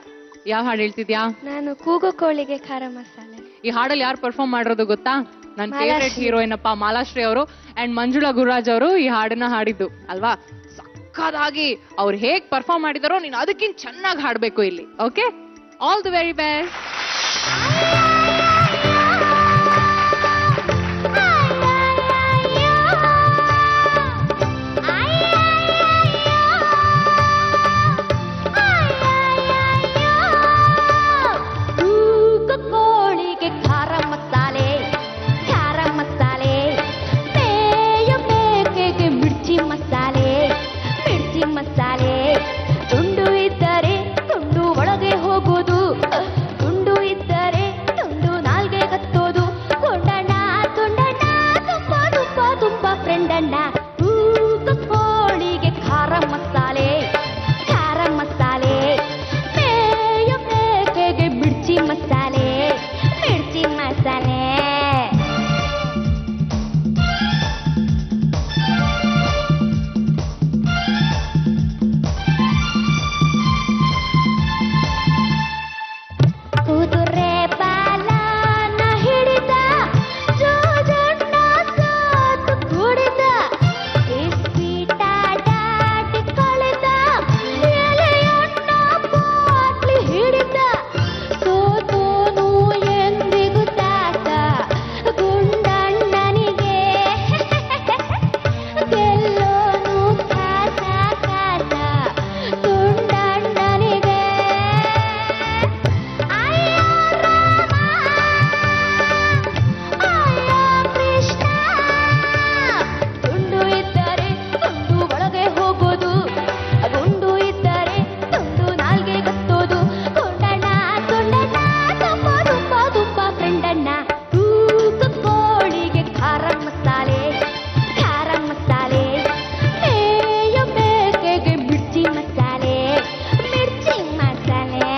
ಯಾವ ಹಾಡು ಹೇಳ್ತಿದ್ಯಾ? ನಾನು ಕೂಗು ಕೋಳಿಗೆ ಖಾರ ಮಸಾಲೆ. ಈ ಹಾಡಲ್ಲಿ ಯಾರು ಪರ್ಫಾರ್ಮ್ ಮಾಡಿರೋದು ಗೊತ್ತಾ? ನನ್ನ ಫೇವರೇಟ್ ಮಾಲಾಶ್ರೀ. ಹೀರೋಯಿನ್ ಅಪ್ಪ ಮಾಲಾಶ್ರೀ ಅವರು ಅಂಡ್ ಮಂಜುಳಾ ಗುರುರಾಜ್ ಅವರು ಈ ಹಾಡನ್ನ ಹಾಡಿದ್ದು ಅಲ್ವಾ. ಸಕ್ಕದಾಗಿ ಅವ್ರು ಹೇಗ್ ಪರ್ಫಾರ್ಮ್ ಮಾಡಿದಾರೋ ನೀನು ಅದಕ್ಕಿಂತ ಚೆನ್ನಾಗಿ ಹಾಡ್ಬೇಕು ಇಲ್ಲಿ. Okay, all the very best. ಕೂಗು ಕೋಳಿಗೆ ಖಾರ ಮಸಾಲೆ ಖಾರ ಮಸಾಲೆ ಬೇಯ ಬೇಕೆಗೆ ಮಿರ್ಚಿ ಮಸಾಲೆ ಮಿರ್ಚಿ ಮಸಾಲೆ ತುಂಡು ಇದ್ದರೆ ತುಂಡು ಒಳಗೆ ಹೋಗೋದು ತುಂಡು ಇದ್ದರೆ ತುಂಡು ನಾಲ್ಗೆ ಕತ್ತೋದು ಕೊಂಡಣ್ಣ ತುಂಡಣ್ಣ ತುಪ್ಪ ತುಪ್ಪ ತುಪ್ಪ ಫ್ರೆಂಡಣ್ಣ ಕೂಗು ಕೋಳಿಗೆ ಖಾರ ಮಸಾಲೆ ಖಾರ ಮಸಾಲೆ ಬೇಯ ಬೇಕೆಗೆ ಮಿರ್ಚಿ ಮಸಾಲೆ ಮಿರ್ಚಿ ಮಸಾಲೆ. ಕುದುರೆ ಬಾಲನ ಹಿಡಿದ ಜೋಜಣ್ಣ ಸಾತು ಕುಡಿದ ಇಸ್ಪೀಟ ದಾಟಿ ಕಳೆದ ಎಲೆಯಣ್ಣ ಬಾಟ್ಲಿ ಹಿಡಿದ ಸೋತೋನು ಎಂದಿಗೂ ತಾತ ಗುಂಡಣ್ಣನಿಗೆ ಗೆಲ್ಲೋನು ಕಾಸ ಕಾಸ ಗುಂಡಣ್ಣನಿಗೆ. ಅಯ್ಯೋ ರಾಮ ಅಯ್ಯೋ ಕೃಷ್ಣ ತುಂಡು ಇದ್ದರೆ ತುಂಡು ಒಳಗೆ ಹೋಗೋದು ಗುಂಡು ಇದ್ದರೆ ತುಂಡು ನಾಲ್ಗೆ ಕತ್ತೋದು ಕೊಂಡಣ್ಣ ತುಂಡಣ್ಣ ತುಪ್ಪ ತುಪ್ಪ ತುಪ್ಪ ಫ್ರೆಂಡಣ್ಣ ಕೂಗು ಕೋಳಿಗೆ ಖಾರ ಮಸಾಲೆ ಖಾರ ಮಸಾಲೆ ಬೇಯ ಬೇಕೆಗೆ ಮಿರ್ಚಿ ಮಸಾಲೆ ಮಿರ್ಚಿ ಮಸಾಲೆ.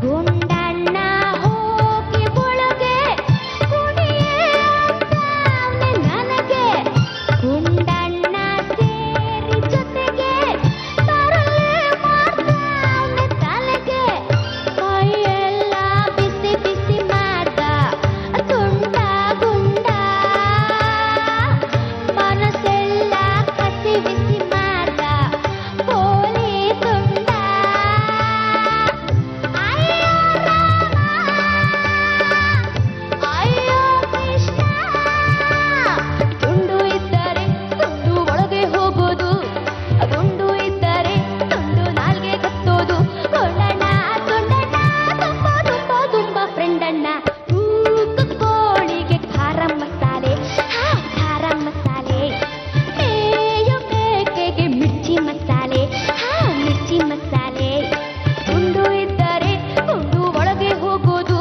ಗುಂಡಣ್ಣ ಹೋಗಿ ಒಳಗೆ ಕುಣಿಯೇ ಅಂತಾನೆ ನನಗೆ ಗುಂಡಣ್ಣ ಸೇರಿ ಜೊತೆಗೆ ತರಲೆ ಮಾಡ್ತಾನೆ ತಲೆಗೆ ಮೈಯೆಲ್ಲ ಬಿಸಿ ಬಿಸಿ ಮಾಡ್ದ ತುಂಡ ಗುಂಡ ಮನಸ್ಸೆಲ್ಲ ಕಸಿ ಬಿಸಿ ಮಾಡ್ದ ಕೋಳಿ ತುಂಡ. ಅಯ್ಯೋ ರಾಮ ಅಯ್ಯೋ ಕೃಷ್ಣ ತುಂಡು ಇದ್ದರೆ ತುಂಡು ಒಳಗೆ ಹೋಗೋದು ಗುಂಡು ಇದ್ದರೆ ತುಂಡು ನಾಲ್ಗೆ ಕತ್ತೋದು ಕೊಂಡಣ್ಣ ತುಂಡಣ್ಣ ತುಪ್ಪ ತುಪ್ಪ ತುಂಬ ಫ್ರೆಂಡಣ್ಣ ಕೂಗು ಕೋಳಿಗೆ ಖಾರ ಮಸಾಲೆ ಖಾರ ಮಸಾಲೆ ಬೇಯ ಬೇಕೆಗೆ ಮಿರ್ಚಿ ಮಸಾಲೆ ಮಿರ್ಚಿ ಮಸಾಲೆ ತುಂಡು ಇದ್ದರೆ ತುಂಡು ಒಳಗೆ ಹೋಗೋದು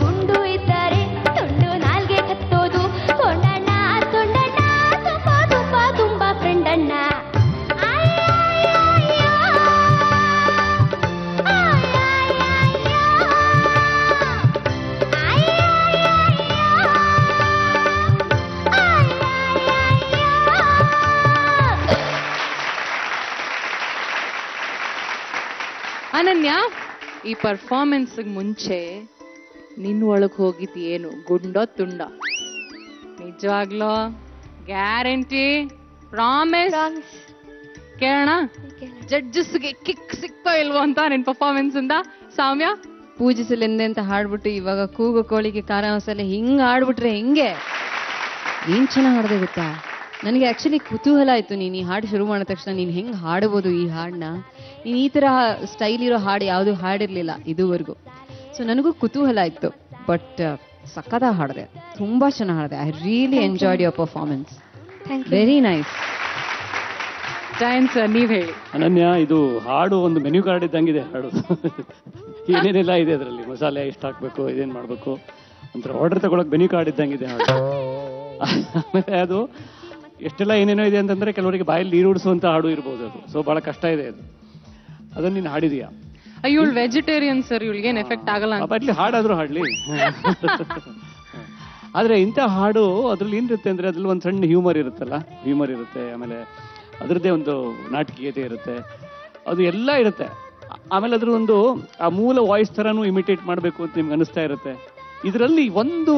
ಗುಂಡು ಇದ್ದರೆ ತುಂಡು ನಾಲ್ಗೆ ಕತ್ತೋದು ಕೊಂಡಣ್ಣ ತುಂಡಣ್ಣ ತುಪ್ಪ ತುಪ್ಪ ತುಂಬ ಫ್ರೆಂಡಣ್ಣ. ಅನನ್ಯ, ಈ ಪರ್ಫಾರ್ಮೆನ್ಸ್ ಮುಂಚೆ ನಿನ್ ಒಳಗ್ ಹೋಗಿದ್ ಏನು? ಗುಂಡೋ ತುಂಡ? ನಿಜವಾಗ್ಲೋ? ಗ್ಯಾರಂಟಿ? ಪ್ರಾಮಿಸ್? ಕೇಳೋಣ ಜಡ್ಜಸ್ಗೆ ಕಿಕ್ ಸಿಕ್ತೋ ಇಲ್ವೋ ಅಂತ ನಿನ್ ಪರ್ಫಾರ್ಮೆನ್ಸ್ ಇಂದ. ಸೌಮ್ಯ, ಪೂಜಿಸಲೆಂದೆ ಅಂತ ಹಾಡ್ಬಿಟ್ಟು ಇವಾಗ ಕೂಗು ಕೋಳಿಗೆ ಖಾರ ಮಸಾಲೆ ಹಿಂಗ್ ಹಾಡ್ಬಿಟ್ರೆ ಹೆಂಗೆ? ಏನ್ ಚೆನ್ನಾಗಿ ಹಾಡ್ದೆ ಗೊತ್ತಾ? ನನಗೆ ಆಕ್ಚುಲಿ ಕುತೂಹಲ ಆಯ್ತು. ನೀನು ಈ ಹಾಡು ಶುರು ಮಾಡಿದ ತಕ್ಷಣ ನೀನು ಹೆಂಗ್ ಹಾಡಬಹುದು ಈ ಹಾಡನ್ನ. ನೀನು ಈ ತರ ಸ್ಟೈಲ್ ಇರೋ ಹಾಡು ಯಾವುದು ಹಾಡಿರ್ಲಿಲ್ಲ ಇದುವರೆಗೂ. ಸೊ ನನಗೂ ಕುತೂಹಲ ಇತ್ತು. ಬಟ್ ಸಕ್ಕತ್ತಾಗಿ ಹಾಡಿದೆ, ತುಂಬಾ ಚೆನ್ನಾಗಿ ಹಾಡಿದೆ. I really enjoyed your performance. Very nice. Jayanth sir, ನೀವ್ ಹೇಳಿ. ಅನನ್ಯ, ಇದು ಹಾಡು ಒಂದು ಮೆನ್ಯೂ ಕಾರ್ಡ್ ಇದ್ದಂಗಿದೆ. ಹಾಡು ಏನೇನೆಲ್ಲ ಇದೆ ಅದರಲ್ಲಿ, ಮಸಾಲೆ ಎಷ್ಟು ಹಾಕ್ಬೇಕು, ಇದೇನ್ ಮಾಡ್ಬೇಕು ಅಂತ ಆರ್ಡರ್ ತಗೊಳಕ್ ಮೆನ್ಯೂ ಕಾರ್ಡ್ ಇದ್ದಂಗಿದೆ ಹಾಡು. ಆಮೇಲೆ ಅದು ಎಷ್ಟೆಲ್ಲ ಏನೇನೋ ಇದೆ ಅಂತಂದ್ರೆ ಕೆಲವರಿಗೆ ಬಾಯಲ್ಲಿ ನೀರು ಉಡಿಸುವಂತ ಹಾಡು ಇರ್ಬೋದು ಅದು. ಸೊ ಬಹಳ ಕಷ್ಟ ಇದೆ ಅದು. ಅದನ್ನ ನೀನು ಹಾಡಿದೀಯಾ? ಇವಳು ವೆಜಿಟೇರಿಯನ್ ಸರ್, ಇವಳಿಗೇನ್ ಎಫೆಕ್ಟ್ ಆಗಲ್ಲ ಅಂತ. ಬಟ್ಲಿ ಹಾಡಾದ್ರೂ ಹಾಡ್ಲಿ. ಆದ್ರೆ ಇಂಥ ಹಾಡು ಅದ್ರಲ್ಲಿ ಏನಿರುತ್ತೆ ಅಂದ್ರೆ ಅದ್ರಲ್ಲಿ ಒಂದು ಸಣ್ಣ ಹ್ಯೂಮರ್ ಇರುತ್ತಲ್ಲ, ಹ್ಯೂಮರ್ ಇರುತ್ತೆ, ಆಮೇಲೆ ಅದರದ್ದೇ ಒಂದು ನಾಟಕೀಯತೆ ಇರುತ್ತೆ, ಅದು ಎಲ್ಲ ಇರುತ್ತೆ. ಆಮೇಲೆ ಅದ್ರ ಒಂದು ಆ ಮೂಲ ವಾಯ್ಸ್ ತರಾನು ಇಮಿಟೇಟ್ ಮಾಡಬೇಕು ಅಂತ ನಿಮ್ಗೆ ಅನಿಸ್ತಾ ಇರುತ್ತೆ. ಇದರಲ್ಲಿ ಒಂದು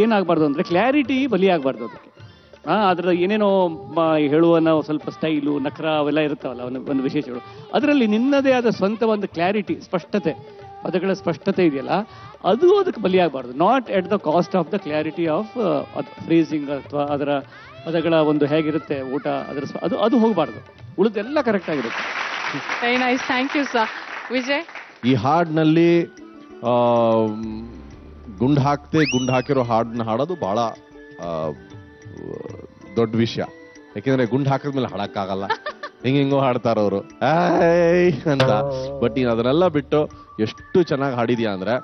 ಏನಾಗಬಾರ್ದು ಅಂದ್ರೆ ಕ್ಲಾರಿಟಿ ಬಲಿಯಾಗಬಾರ್ದು ಅದಕ್ಕೆ. ಅದ್ರ ಏನೇನೋ ಹೇಳುವ ನಾವು ಸ್ವಲ್ಪ ಸ್ಟೈಲು, ನಖರ ಅವೆಲ್ಲ ಇರ್ತಾವಲ್ಲ ಒಂದು ವಿಶೇಷಗಳು. ಅದರಲ್ಲಿ ನಿನ್ನದೇ ಆದ ಸ್ವಂತ ಒಂದು ಕ್ಲಾರಿಟಿ, ಸ್ಪಷ್ಟತೆ, ಪದಗಳ ಸ್ಪಷ್ಟತೆ ಇದೆಯಲ್ಲ, ಅದು ಅದಕ್ಕೆ ಬಲಿಯಾಗಬಾರ್ದು. Not at the cost of the clarity of phrasing ಅಥವಾ ಅದರ ಪದಗಳ ಒಂದು ಹೇಗಿರುತ್ತೆ ಊಟ, ಅದರ ಅದು ಹೋಗಬಾರ್ದು. ಉಳಿದೆಲ್ಲ ಕರೆಕ್ಟ್ ಆಗಿರುತ್ತೆ. Very nice, thank you sir. Vijay, ಈ ಹಾಡಿನಲ್ಲಿ ಗುಂಡು ಹಾಕಿರೋ ಹಾಡನ್ನ ಹಾಡೋದು ಬಹಳ ದೊಡ್ಡ ವಿಷಯ. ಯಾಕೆಂದ್ರೆ ಗುಂಡು ಹಾಕಿದ್ಮೇಲೆ ಹಾಡಕ್ಕಾಗಲ್ಲ, ಹಿಂಗೋ ಹಾಡ್ತಾರ ಅವರು ಅಂತ. ಬಟ್ ನೀನು ಅದನ್ನೆಲ್ಲ ಬಿಟ್ಟು ಎಷ್ಟು ಚೆನ್ನಾಗಿ ಹಾಡಿದ್ಯಾ ಅಂದ್ರೆ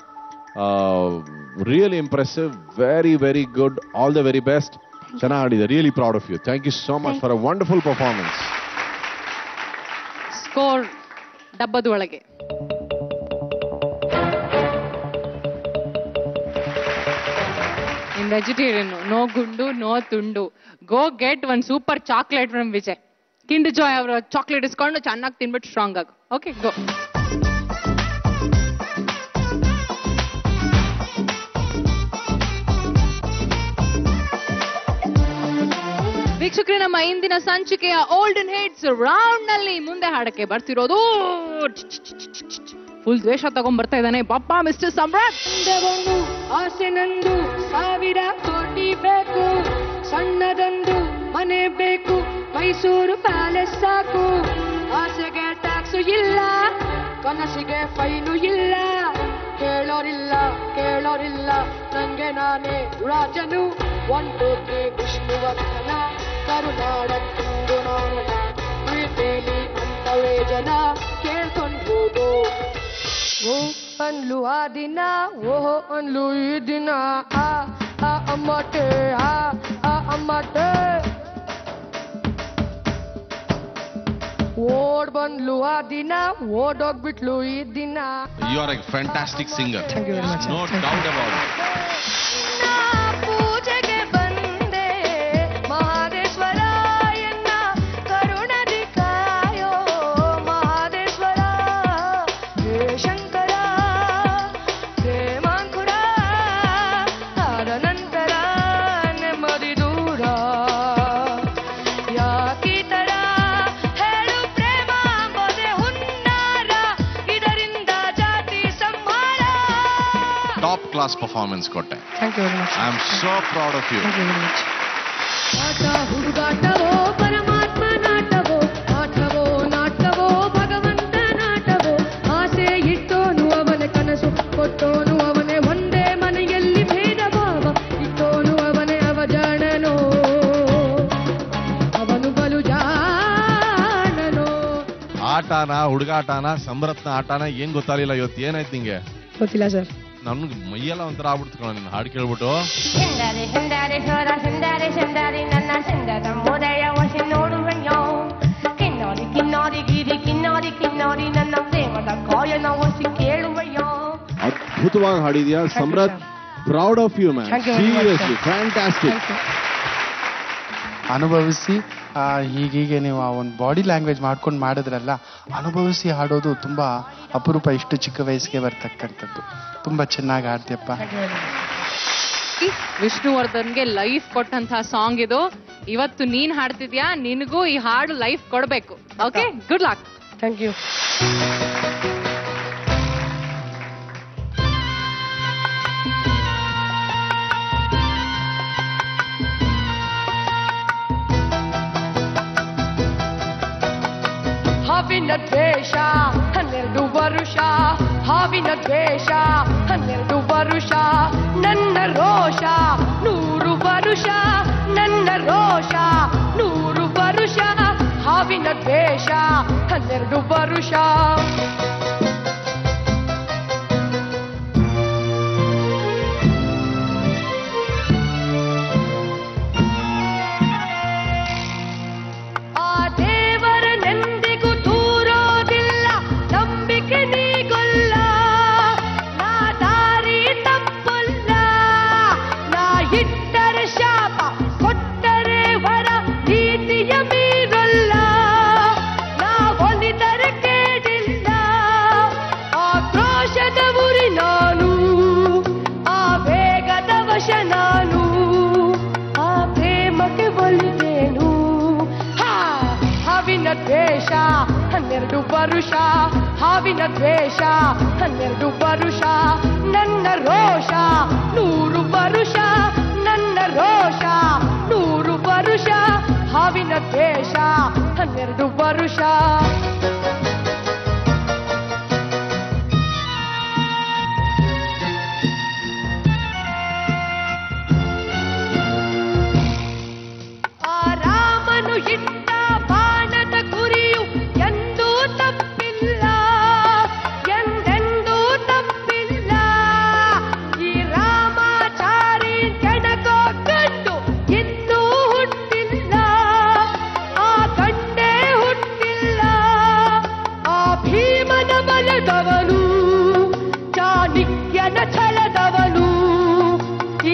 really impressive. Very very good. All the very best. ಚೆನ್ನಾಗಿ ಹಾಡಿದೆ. Really proud of you. Thank you so much for a wonderful performance. Score ಡಬ್ಬದ ಒಳಗೆ. ಇನ್ ವೆಜಿಟೇರಿಯನ್, ನೋ ಗುಂಡು, ನೋ ತುಂಡು. Go get one super chocolate from Vijay. Kinder Joy ಅವರ ಚಾಕ್ಲೇಟ್ ಇಸ್ಕೊಂಡು ಚೆನ್ನಾಗಿ ತಿನ್ಬಿಟ್ಟು ಸ್ಟ್ರಾಂಗ್ ಆಗಿ. Okay, go. ವೀಕ್ಷಕರೇ, ನಮ್ಮ ಇಂದಿನ ಸಂಚಿಕೆಯ ಓಲ್ಡನ್ ಹಿಟ್ಸ್ ರೌಂಡ್ ನಲ್ಲಿ ಮುಂದೆ ಹಾಡಕ್ಕೆ ಬರ್ತಿರೋದು ಫುಲ್ ದ್ವೇಷ ತಗೊಂಡ್ ಬರ್ತಾ ಇದ್ದಾನೆ ಪಾಪ ಮಿಸ್ಟರ್ ಸಮ್ರಾಟ್. ಆಸೆ ನಂದು 1000 ಕೋಟಿ ಬೇಕು, ಸಣ್ಣದೊಂದು ಮನೆ ಬೇಕು, ಮೈಸೂರು ಪ್ಯಾಲೇಸ್ ಸಾಕು. ಆಸೆಗೆ ಟ್ಯಾಕ್ಸು ಇಲ್ಲ, ಕನಸಿಗೆ ಫೈನು ಇಲ್ಲ, ಕೇಳೋರಿಲ್ಲ ನಂಗೆ ನಾನೇ ರಾಜನು. 1 2 3 ವಿಷ್ಣುವರ್ಧನ, ಕರುನಾಡ ತುಂಡು ನಾರಣ, ಪ್ರೀತಿಲಿ ಅಂತವೇ ಜನ ಕೇಳ್ಕೊಂಡ್ಬೋದು. ಓ ಅನ್ಲು ಆ ದಿನ, ಓಹೋ ಅನ್ಲು ಈ ದಿನ, ಆ ಅಮ್ಮಟೆ, ಆ ಅಮ್ಮಟೆ. ಓಡ್ ಬಂದ್ಲು ಆ ದಿನ, ಓಡೋಗ್ಬಿಟ್ಲು ಈ ದಿನ. You are a fantastic singer. No doubt about it. ಪೂಜೆಗೆ ಬಂದೆ ಮಹಾದೇಶ್ವರ, ಎನ್ನ ಕರುಣದಿ ಕಾಯೋ ಮಹಾದೇಶ್ವರ. ಹೇ ಶಂಕರ, ಪ್ರೇಮಾಂಕುರ, ಆದ ನಂತರ ನೆಮ್ಮದಿ ದೂರ. ಯಾಕೀ ತರ ಹೇಳು ಪ್ರೇಮ ಅಂಬೋದೆ ಹುನ್ನಾರ, ಇದರಿಂದ ಜಾತಿ ಸಂಹಾರ. ಟಾಪ್ ಕ್ಲಾಸ್ ಪರ್ಫಾರ್ಮೆನ್ಸ್ ಕೊಟ್ಟೆ. Thank you very much. I am so proud of you. Thank you very much. ಆಟ ಹುಡುಗಾಟವೋ ಪರಮಾತ್ಮ ನಾಟವೋ, ಆಟವೋ ನಾಟವೋ ಭಗವಂತ ನಾಟವೋ. ಆಸೆ ಇಟ್ಟೋನು ಅವನೇ, ಕನಸು ಕೊಟ್ಟೋನು ಅವನೇ, ಒಂದೇ ಮನೆಯಲ್ಲಿ ಭೇದ ಭಾವ ಇಟ್ಟೋನು ಅವನೇ. ಅವಜಾಣನೋ ಅವನು ಬಲು ಜಾಣನೋ. ಆಟನ, ಹುಡುಗಾಟನ, ಸಮರತ್ನ ಆಟನ ಏನ್ ಗೊತ್ತಾಗಲಿಲ್ಲ ಇವತ್ತು. ಏನಾಯ್ತು ನಿಂಗೆ? ಗೊತ್ತಿಲ್ಲ ಸರ್. ನನ್ಗೆ ಮೈಯೆಲ್ಲ ಒಂಥರ ಆಗ್ಬಿಡ್ತು ಕಣ ನಿನ್ನ ಹಾಡು ಕೇಳ್ಬಿಟ್ಟು. ಹೆಂಡರೆ ಹೆಂಡರೆ ಸ್ವರ ಹೆಂಡರೆ ಹೆಂಡರೆ ನನ್ನ ಚಂದದ ಮೋದಯ ವಶಿ ನೋಡುವೆಯೋ. ಕಿನ್ನೋರಿ ಕಿನ್ನೋರಿ ಗಿರಿ ಕಿನ್ನೋರಿ ಕಿನ್ನೋರಿ ನನ್ನ ಪ್ರೇಮದ ಗಾಯನ ವಶಿ ಕೇಳುವೆಯೋ. ಅದ್ಭುತವಾಗಿ ಹಾಡಿದ್ಯಾ Samrat. Proud of you man. Seriously fantastic. ಅನುಭವಿಸಿ ಹೀಗೀಗೆ ನೀವು ಆ ಒಂದು ಬಾಡಿ ಲ್ಯಾಂಗ್ವೇಜ್ ಮಾಡ್ಕೊಂಡು ಮಾಡಿದ್ರಲ್ಲ, ಅನುಭವಿಸಿ ಹಾಡೋದು ತುಂಬ ಅಪರೂಪ. ಇಷ್ಟು ಚಿಕ್ಕ ವಯಸ್ಸಿಗೆ ಬರ್ತಕ್ಕಂಥದ್ದು. ತುಂಬ ಚೆನ್ನಾಗಿ ಹಾಡ್ತೀಯಪ್ಪ. ವಿಷ್ಣುವರ್ಧನ್ಗೆ ಲೈಫ್ ಕೊಟ್ಟಂತಹ ಸಾಂಗ್ ಇದು. ಇವತ್ತು ನೀನ್ ಹಾಡ್ತಿದ್ಯಾ, ನಿನಗೂ ಈ ಹಾಡು ಲೈಫ್ ಕೊಡ್ಬೇಕು. Okay, good luck. Thank you. ಹಾವಿನ ದ್ವೇಷ 12 ವರುಷ, ಹಾವಿನ ದ್ವೇಷ 12 ವರುಷ, ನನ್ನ 12 ವರುಷ. ಆ ದೇವರನೆಂದಿಗೂ ದೂರೋದಿಲ್ಲ, ನಂಬಿಕೆ ನೀಗೊಲ್ಲ, ನಾ ದಾರಿ ತಪ್ಪಲ್ಲ, ನಾ ಇಟ್ಟರೆ ಶಾಪ ಕೊಟ್ಟರೆ ವರ, ನೀತಿಯ ಮೀರಲ್ಲ, ನಾ ಒಲಿದರೆ ಕೇಳಿಲ್ಲ. ಆಕ್ರೋಶದ ಉರಿ ನಾನು, ಆ ವೇಗದ ವಶ ನಾನು, ಆ ಪ್ರೇಮಕ್ಕೆ ಒಲಿದೇನು. ಹಾವಿನ ದ್ವೇಷ 12 ವರುಷ, ಹಾವಿನ ದ್ವೇಷ 12 ವರುಷ, ನನ್ನ ರೋಷ 100 ವರುಷ, ನನ್ನ ರೋಷ 100 ವರುಷ, ಹಾವಿನ ದ್ವೇಷ 12 ವರುಷ. ಆ ರಾಮನು ಇಟ್ಟ ಬಾಣದ ಗುರಿಯು ಎಂದೂ ತಪ್ಪಿಲ್ಲ, ಎಂದೆಂದೂ ತಪ್ಪಿಲ್ಲ. ಈ ರಾಮಾಚಾರಿ ಕೆಣಕೋ ಗಂಡು ಇನ್ನೂ ಹುಟ್ಟಿಲ್ಲ, ಆ ಗಂಡೇ ಹುಟ್ಟಿಲ್ಲ. ಆ ಭೀಮನ ಬಲದವನು, ಚಾಣಕ್ಯನ ಛಲದವನು,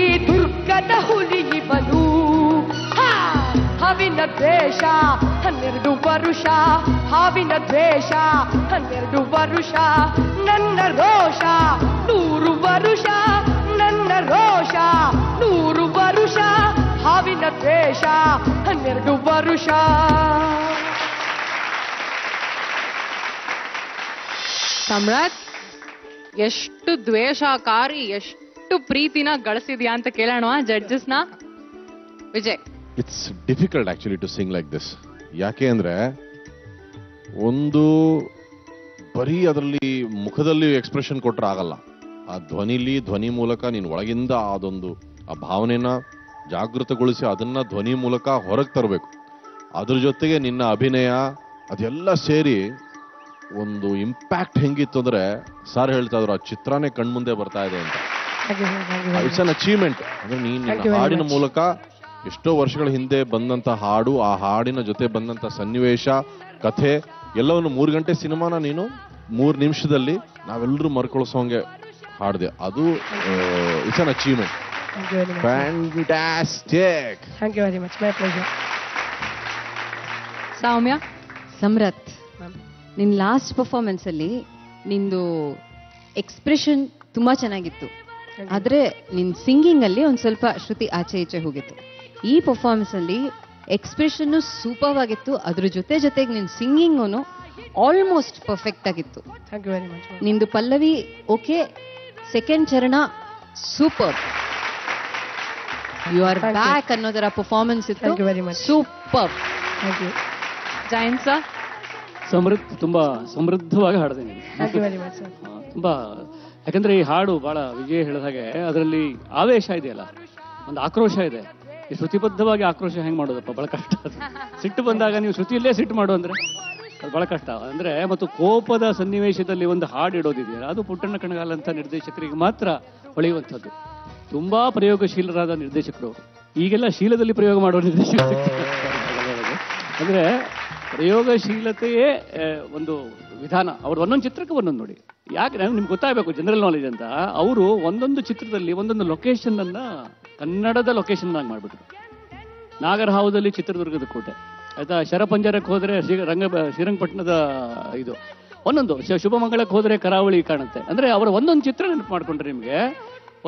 ಈ ದುರ್ಗದ ಹುಲಿ ಇವನು. ಹಾವಿನ ದ್ವೇಷ 12 ವರುಷ, ಹಾವಿನ ದ್ವೇಷ 12 ವರುಷ, ನನ್ನ ರೋಷ 100 ವರುಷ, ನನ್ನ ರೋಷ 100 ವರುಷ, ಹಾವಿನ ದ್ವೇಷ 12 ವರುಷ. ಸಮ್ರಾಟ್, ಎಷ್ಟು ದ್ವೇಷಕಾರಿ, ಎಷ್ಟು ಪ್ರೀತಿನ ಗಳಿಸಿದ್ಯಾ ಅಂತ ಕೇಳೋಣ ಜಡ್ಜಸ್ನ. Vijay, it's difficult actually to sing like this. ಯಾಕೆ ಅಂದ್ರೆ ಒಂದು ಬರೀ ಅದರಲ್ಲಿ ಮುಖದಲ್ಲಿ ಎಕ್ಸ್ಪ್ರೆಷನ್ ಕೊಟ್ರೆ ಆಗಲ್ಲ. ಆ ಧ್ವನಿ ಮೂಲಕ ನೀನು ಒಳಗಿಂದ ಆ ಭಾವನೆನ ಜಾಗೃತಗೊಳಿಸಿ ಅದನ್ನ ಧ್ವನಿ ಮೂಲಕ ಹೊರಗೆ ತರಬೇಕು. ಅದ್ರ ಜೊತೆಗೆ ನಿನ್ನ ಅಭಿನಯ ಅದೆಲ್ಲ ಸೇರಿ ಒಂದು ಇಂಪ್ಯಾಕ್ಟ್ ಹೆಂಗಿತ್ತು ಅಂದ್ರೆ ಸರ್ ಹೇಳ್ತಾ ಇದ್ರು, ಆ ಚಿತ್ರನೇ ಕಣ್ಮುಂದೆ ಬರ್ತಾ ಇದೆ ಅಂತ. It's an achievement. ಅಂದ್ರೆ ನೀನು ಹಾಡಿನ ಮೂಲಕ ಎಷ್ಟೋ ವರ್ಷಗಳ ಹಿಂದೆ ಬಂದಂತ ಹಾಡು, ಆ ಹಾಡಿನ ಜೊತೆ ಬಂದಂತ ಸನ್ನಿವೇಶ, ಕಥೆ ಎಲ್ಲವನ್ನು 3 ಗಂಟೆ ಸಿನಿಮಾನ ನೀನು 3 ನಿಮಿಷದಲ್ಲಿ ನಾವೆಲ್ಲರೂ ಮರ್ಕೊಳಿಸೋಂಗೆ ಹಾಡಿದೆ. ಅದು it's an achievement. Fantastic. Thank you very much. My pleasure. Soumya, Samrat, ನಿನ್ ಲಾಸ್ಟ್ ಪರ್ಫಾರ್ಮೆನ್ಸ್ ಅಲ್ಲಿ ನಿಂದು ಎಕ್ಸ್ಪ್ರೆಷನ್ ತುಂಬಾ ಚೆನ್ನಾಗಿತ್ತು, ಆದ್ರೆ ನಿನ್ ಸಿಂಗಿಂಗ್ ಅಲ್ಲಿ ಒಂದ್ ಸ್ವಲ್ಪ ಶ್ರುತಿ ಆಚೆ ಈಚೆ ಹೋಗಿತ್ತು. ಈ ಪರ್ಫಾರ್ಮೆನ್ಸ್ ಅಲ್ಲಿ ಎಕ್ಸ್ಪ್ರೆಷನ್ ಸೂಪರ್ ಆಗಿತ್ತು, ಅದ್ರ ಜೊತೆಗೆ ನಿನ್ ಸಿಂಗಿಂಗ್ ಆಲ್ಮೋಸ್ಟ್ ಪರ್ಫೆಕ್ಟ್ ಆಗಿತ್ತು. Thank you very much. ನಿಂದು ಪಲ್ಲವಿ ಓಕೆ, ಸೆಕೆಂಡ್ ಚರಣ ಸೂಪರ್, ಯು ಆರ್ ಬ್ಯಾಕ್ ಅನ್ನೋದರ ಪರ್ಫಾರ್ಮೆನ್ಸ್ ಇತ್ತು. Thank you very much. Super. Thank you. Jayanth sir, ತುಂಬಾ ಸಮೃದ್ಧವಾಗಿ ಹಾಡಿದೆ ನೀನು. Thank you very much sir. ತುಂಬಾ, ಯಾಕಂದ್ರೆ ಈ ಹಾಡು ಬಹಳ ವಿಜಯ್ ಹೇಳಿದ ಹಾಗೆ ಅದರಲ್ಲಿ ಆವೇಶ ಇದೆಯಲ್ಲ, ಒಂದು ಆಕ್ರೋಶ ಇದೆ. ಈ ಶ್ರುತಿಬದ್ಧವಾಗಿ ಆಕ್ರೋಶ ಹೆಂಗ್ ಮಾಡೋದಪ್ಪ, ಬಹಳ ಕಷ್ಟ. ಸಿಟ್ಟು ಬಂದಾಗ ನೀವು ಶ್ರುತಿಯಲ್ಲೇ ಸಿಟ್ಟು ಮಾಡು ಅಂದ್ರೆ ಅದು ಬಹಳ ಕಷ್ಟ. ಅಂದ್ರೆ ಮತ್ತು ಕೋಪದ ಸನ್ನಿವೇಶದಲ್ಲಿ ಒಂದು ಹಾಡು ಇಡೋದಿದೆಯಲ್ಲ, ಅದು ಪುಟ್ಟಣ್ಣ ಕಣಗಾಲ್ ಅಂತ ನಿರ್ದೇಶಕರಿಗೆ ಮಾತ್ರ ಹೊಳೆಯುವಂಥದ್ದು. ತುಂಬಾ ಪ್ರಯೋಗಶೀಲರಾದ ನಿರ್ದೇಶಕರು, ಈಗೆಲ್ಲ ಶೀಲದಲ್ಲಿ ಪ್ರಯೋಗ ಮಾಡುವ ನಿರ್ದೇಶಕರು. ಅಂದ್ರೆ ಪ್ರಯೋಗಶೀಲತೆಯೇ ಒಂದು ವಿಧಾನ. ಅವ್ರು ಒಂದೊಂದು ಚಿತ್ರಕ್ಕೆ ಒಂದೊಂದು ನೋಡಿ. ಯಾಕೆ ನಿಮ್ಗೆ ಗೊತ್ತಾಗಬೇಕು ಜನರಲ್ ನಾಲೆಜ್ ಅಂತ. ಅವರು ಒಂದೊಂದು ಚಿತ್ರದಲ್ಲಿ ಒಂದೊಂದು ಲೊಕೇಶನ್ ಅನ್ನ ಕನ್ನಡದ ಲೊಕೇಶನ್ ಆಗಿ ಮಾಡ್ಬಿಟ್ರು. ನಾಗರಹಾವದಲ್ಲಿ ಚಿತ್ರದುರ್ಗದ ಕೋಟೆ ಆಯ್ತಾ, ಶರಪಂಜರಕ್ಕೆ ಹೋದ್ರೆ ಶ್ರೀರಂಗಪಟ್ಟಣದ ಇದು, ಒಂದೊಂದು ಶುಭಮಂಗಳಕ್ಕೆ ಹೋದ್ರೆ ಕರಾವಳಿ ಕಾಣುತ್ತೆ. ಅಂದ್ರೆ ಅವರ ಒಂದೊಂದು ಚಿತ್ರ ನೆನಪು ಮಾಡ್ಕೊಂಡ್ರೆ ನಿಮ್ಗೆ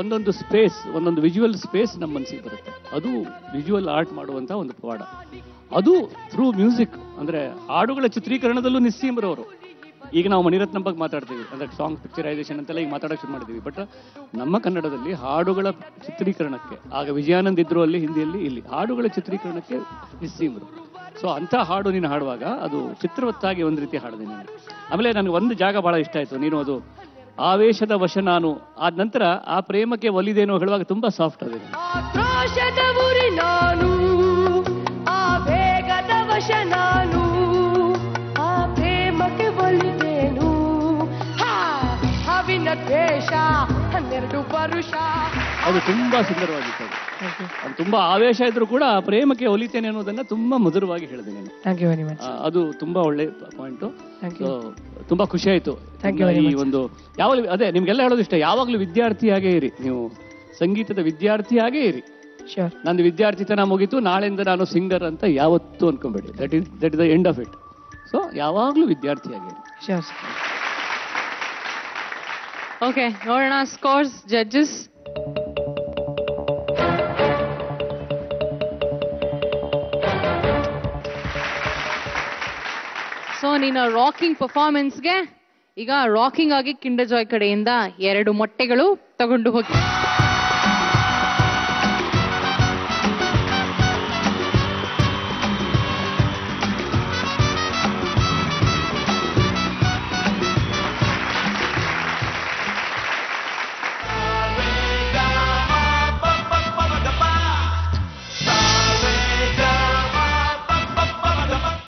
ಒಂದೊಂದು ಸ್ಪೇಸ್, ಒಂದೊಂದು ವಿಜುವಲ್ ಸ್ಪೇಸ್ ನಮ್ಮ ಮನಸ್ಸಿಗೆ ಬರುತ್ತೆ. ಅದು ವಿಜುವಲ್ ಆರ್ಟ್ ಮಾಡುವಂತ ಒಂದು ಪವಾಡ. ಅದು ಥ್ರೂ ಮ್ಯೂಸಿಕ್. ಅಂದ್ರೆ ಹಾಡುಗಳ ಚಿತ್ರೀಕರಣದಲ್ಲೂ ನಿಸ್ಸೀಮರವರು. ಈಗ ನಾವು ಮಣಿರತ್ನಂ ಬಗ್ಗೆ ಮಾತಾಡ್ತೀವಿ, ಅಂದ್ರೆ ಸಾಂಗ್ ಪಿಕ್ಚರೈಸೇಷನ್ ಅಂತೆಲ್ಲ ಈಗ ಮಾತಾಡಕ್ ಶುರು ಮಾಡಿದೀವಿ. ಬಟ್ ನಮ್ಮ ಕನ್ನಡದಲ್ಲಿ ಹಾಡುಗಳ ಚಿತ್ರೀಕರಣಕ್ಕೆ, ಆಗ ವಿಜಯಾನಂದ್ ಇದ್ರು ಅಲ್ಲಿ ಹಿಂದಿಯಲ್ಲಿ, ಇಲ್ಲಿ ಹಾಡುಗಳ ಚಿತ್ರೀಕರಣಕ್ಕೆ ನಿಸ್ಸೀಮರು. ಸೊ ಅಂತ ಹಾಡು ನೀನು ಹಾಡುವಾಗ ಅದು ಚಿತ್ರವತ್ತಾಗಿ ಒಂದು ರೀತಿ ಹಾಡಿದೆ ನೀನು. ಆಮೇಲೆ ನನಗೆ ಒಂದು ಜಾಗ ಬಹಳ ಇಷ್ಟ ಆಯ್ತು, ನೀನು ಅದು ಆವೇಶದ ವಶ ನಾನು, ಆದ ನಂತರ ಆ ಪ್ರೇಮಕ್ಕೆ ಒಲಿದೇನೋ ಹೇಳುವಾಗ ತುಂಬಾ ಸಾಫ್ಟ್ ಅದೇ. ಆಕ್ರೋಶದ ಉರಿ ನಾನು, ಆ ವೇಗದ ವಶ ನಾನು, ಆ ಪ್ರೇಮಕ್ಕೆ ಅದು ತುಂಬಾ ಸುಂದರವಾಗಿತ್ತು. ಅದು ತುಂಬಾ ಆವೇಶ ಇದ್ರು ಕೂಡ ಪ್ರೇಮಕ್ಕೆ ಒಲಿತೇನೆ ಅನ್ನೋದನ್ನ ತುಂಬಾ ಮಧುರವಾಗಿ ಹೇಳಿದೆ ನಾನು. ಅದು ತುಂಬಾ ಒಳ್ಳೆ ಪಾಯಿಂಟ್. ತುಂಬಾ ಖುಷಿ ಆಯ್ತು. ಈ ಒಂದು ಯಾವಾಗಲೂ ಅದೇ ನಿಮ್ಗೆಲ್ಲ ಹೇಳೋದು ಇಷ್ಟ, ಯಾವಾಗ್ಲೂ ವಿದ್ಯಾರ್ಥಿಯಾಗೇ ಇರಿ, ನೀವು ಸಂಗೀತದ ವಿದ್ಯಾರ್ಥಿಯಾಗೇ ಇರಿ. ನಂದು ವಿದ್ಯಾರ್ಥಿತನ ಮುಗಿತು, ನಾಳೆಯಿಂದ ನಾನು ಸಿಂಗರ್ ಅಂತ ಯಾವತ್ತೂ ಅನ್ಕೊಂಬೇಡಿ. That is the end of it. So ಯಾವಾಗ್ಲೂ ವಿದ್ಯಾರ್ಥಿಯಾಗಿರಿ. ಓಕೆ, ನೋಡೋಣ ಸ್ಕೋರ್ಸ್. ಜಡ್ಜಸ್ ಸೊ ನಿನ್ನ ರಾಕಿಂಗ್ ಪರ್ಫಾರ್ಮೆನ್ಸ್ಗೆ ಈಗ ರಾಕಿಂಗ್ ಆಗಿ ಕಿಂಡರ್ ಜಾಯ್ ಕಡೆಯಿಂದ 2 ಮೊಟ್ಟೆಗಳು ತಗೊಂಡು ಹೋಗಿ.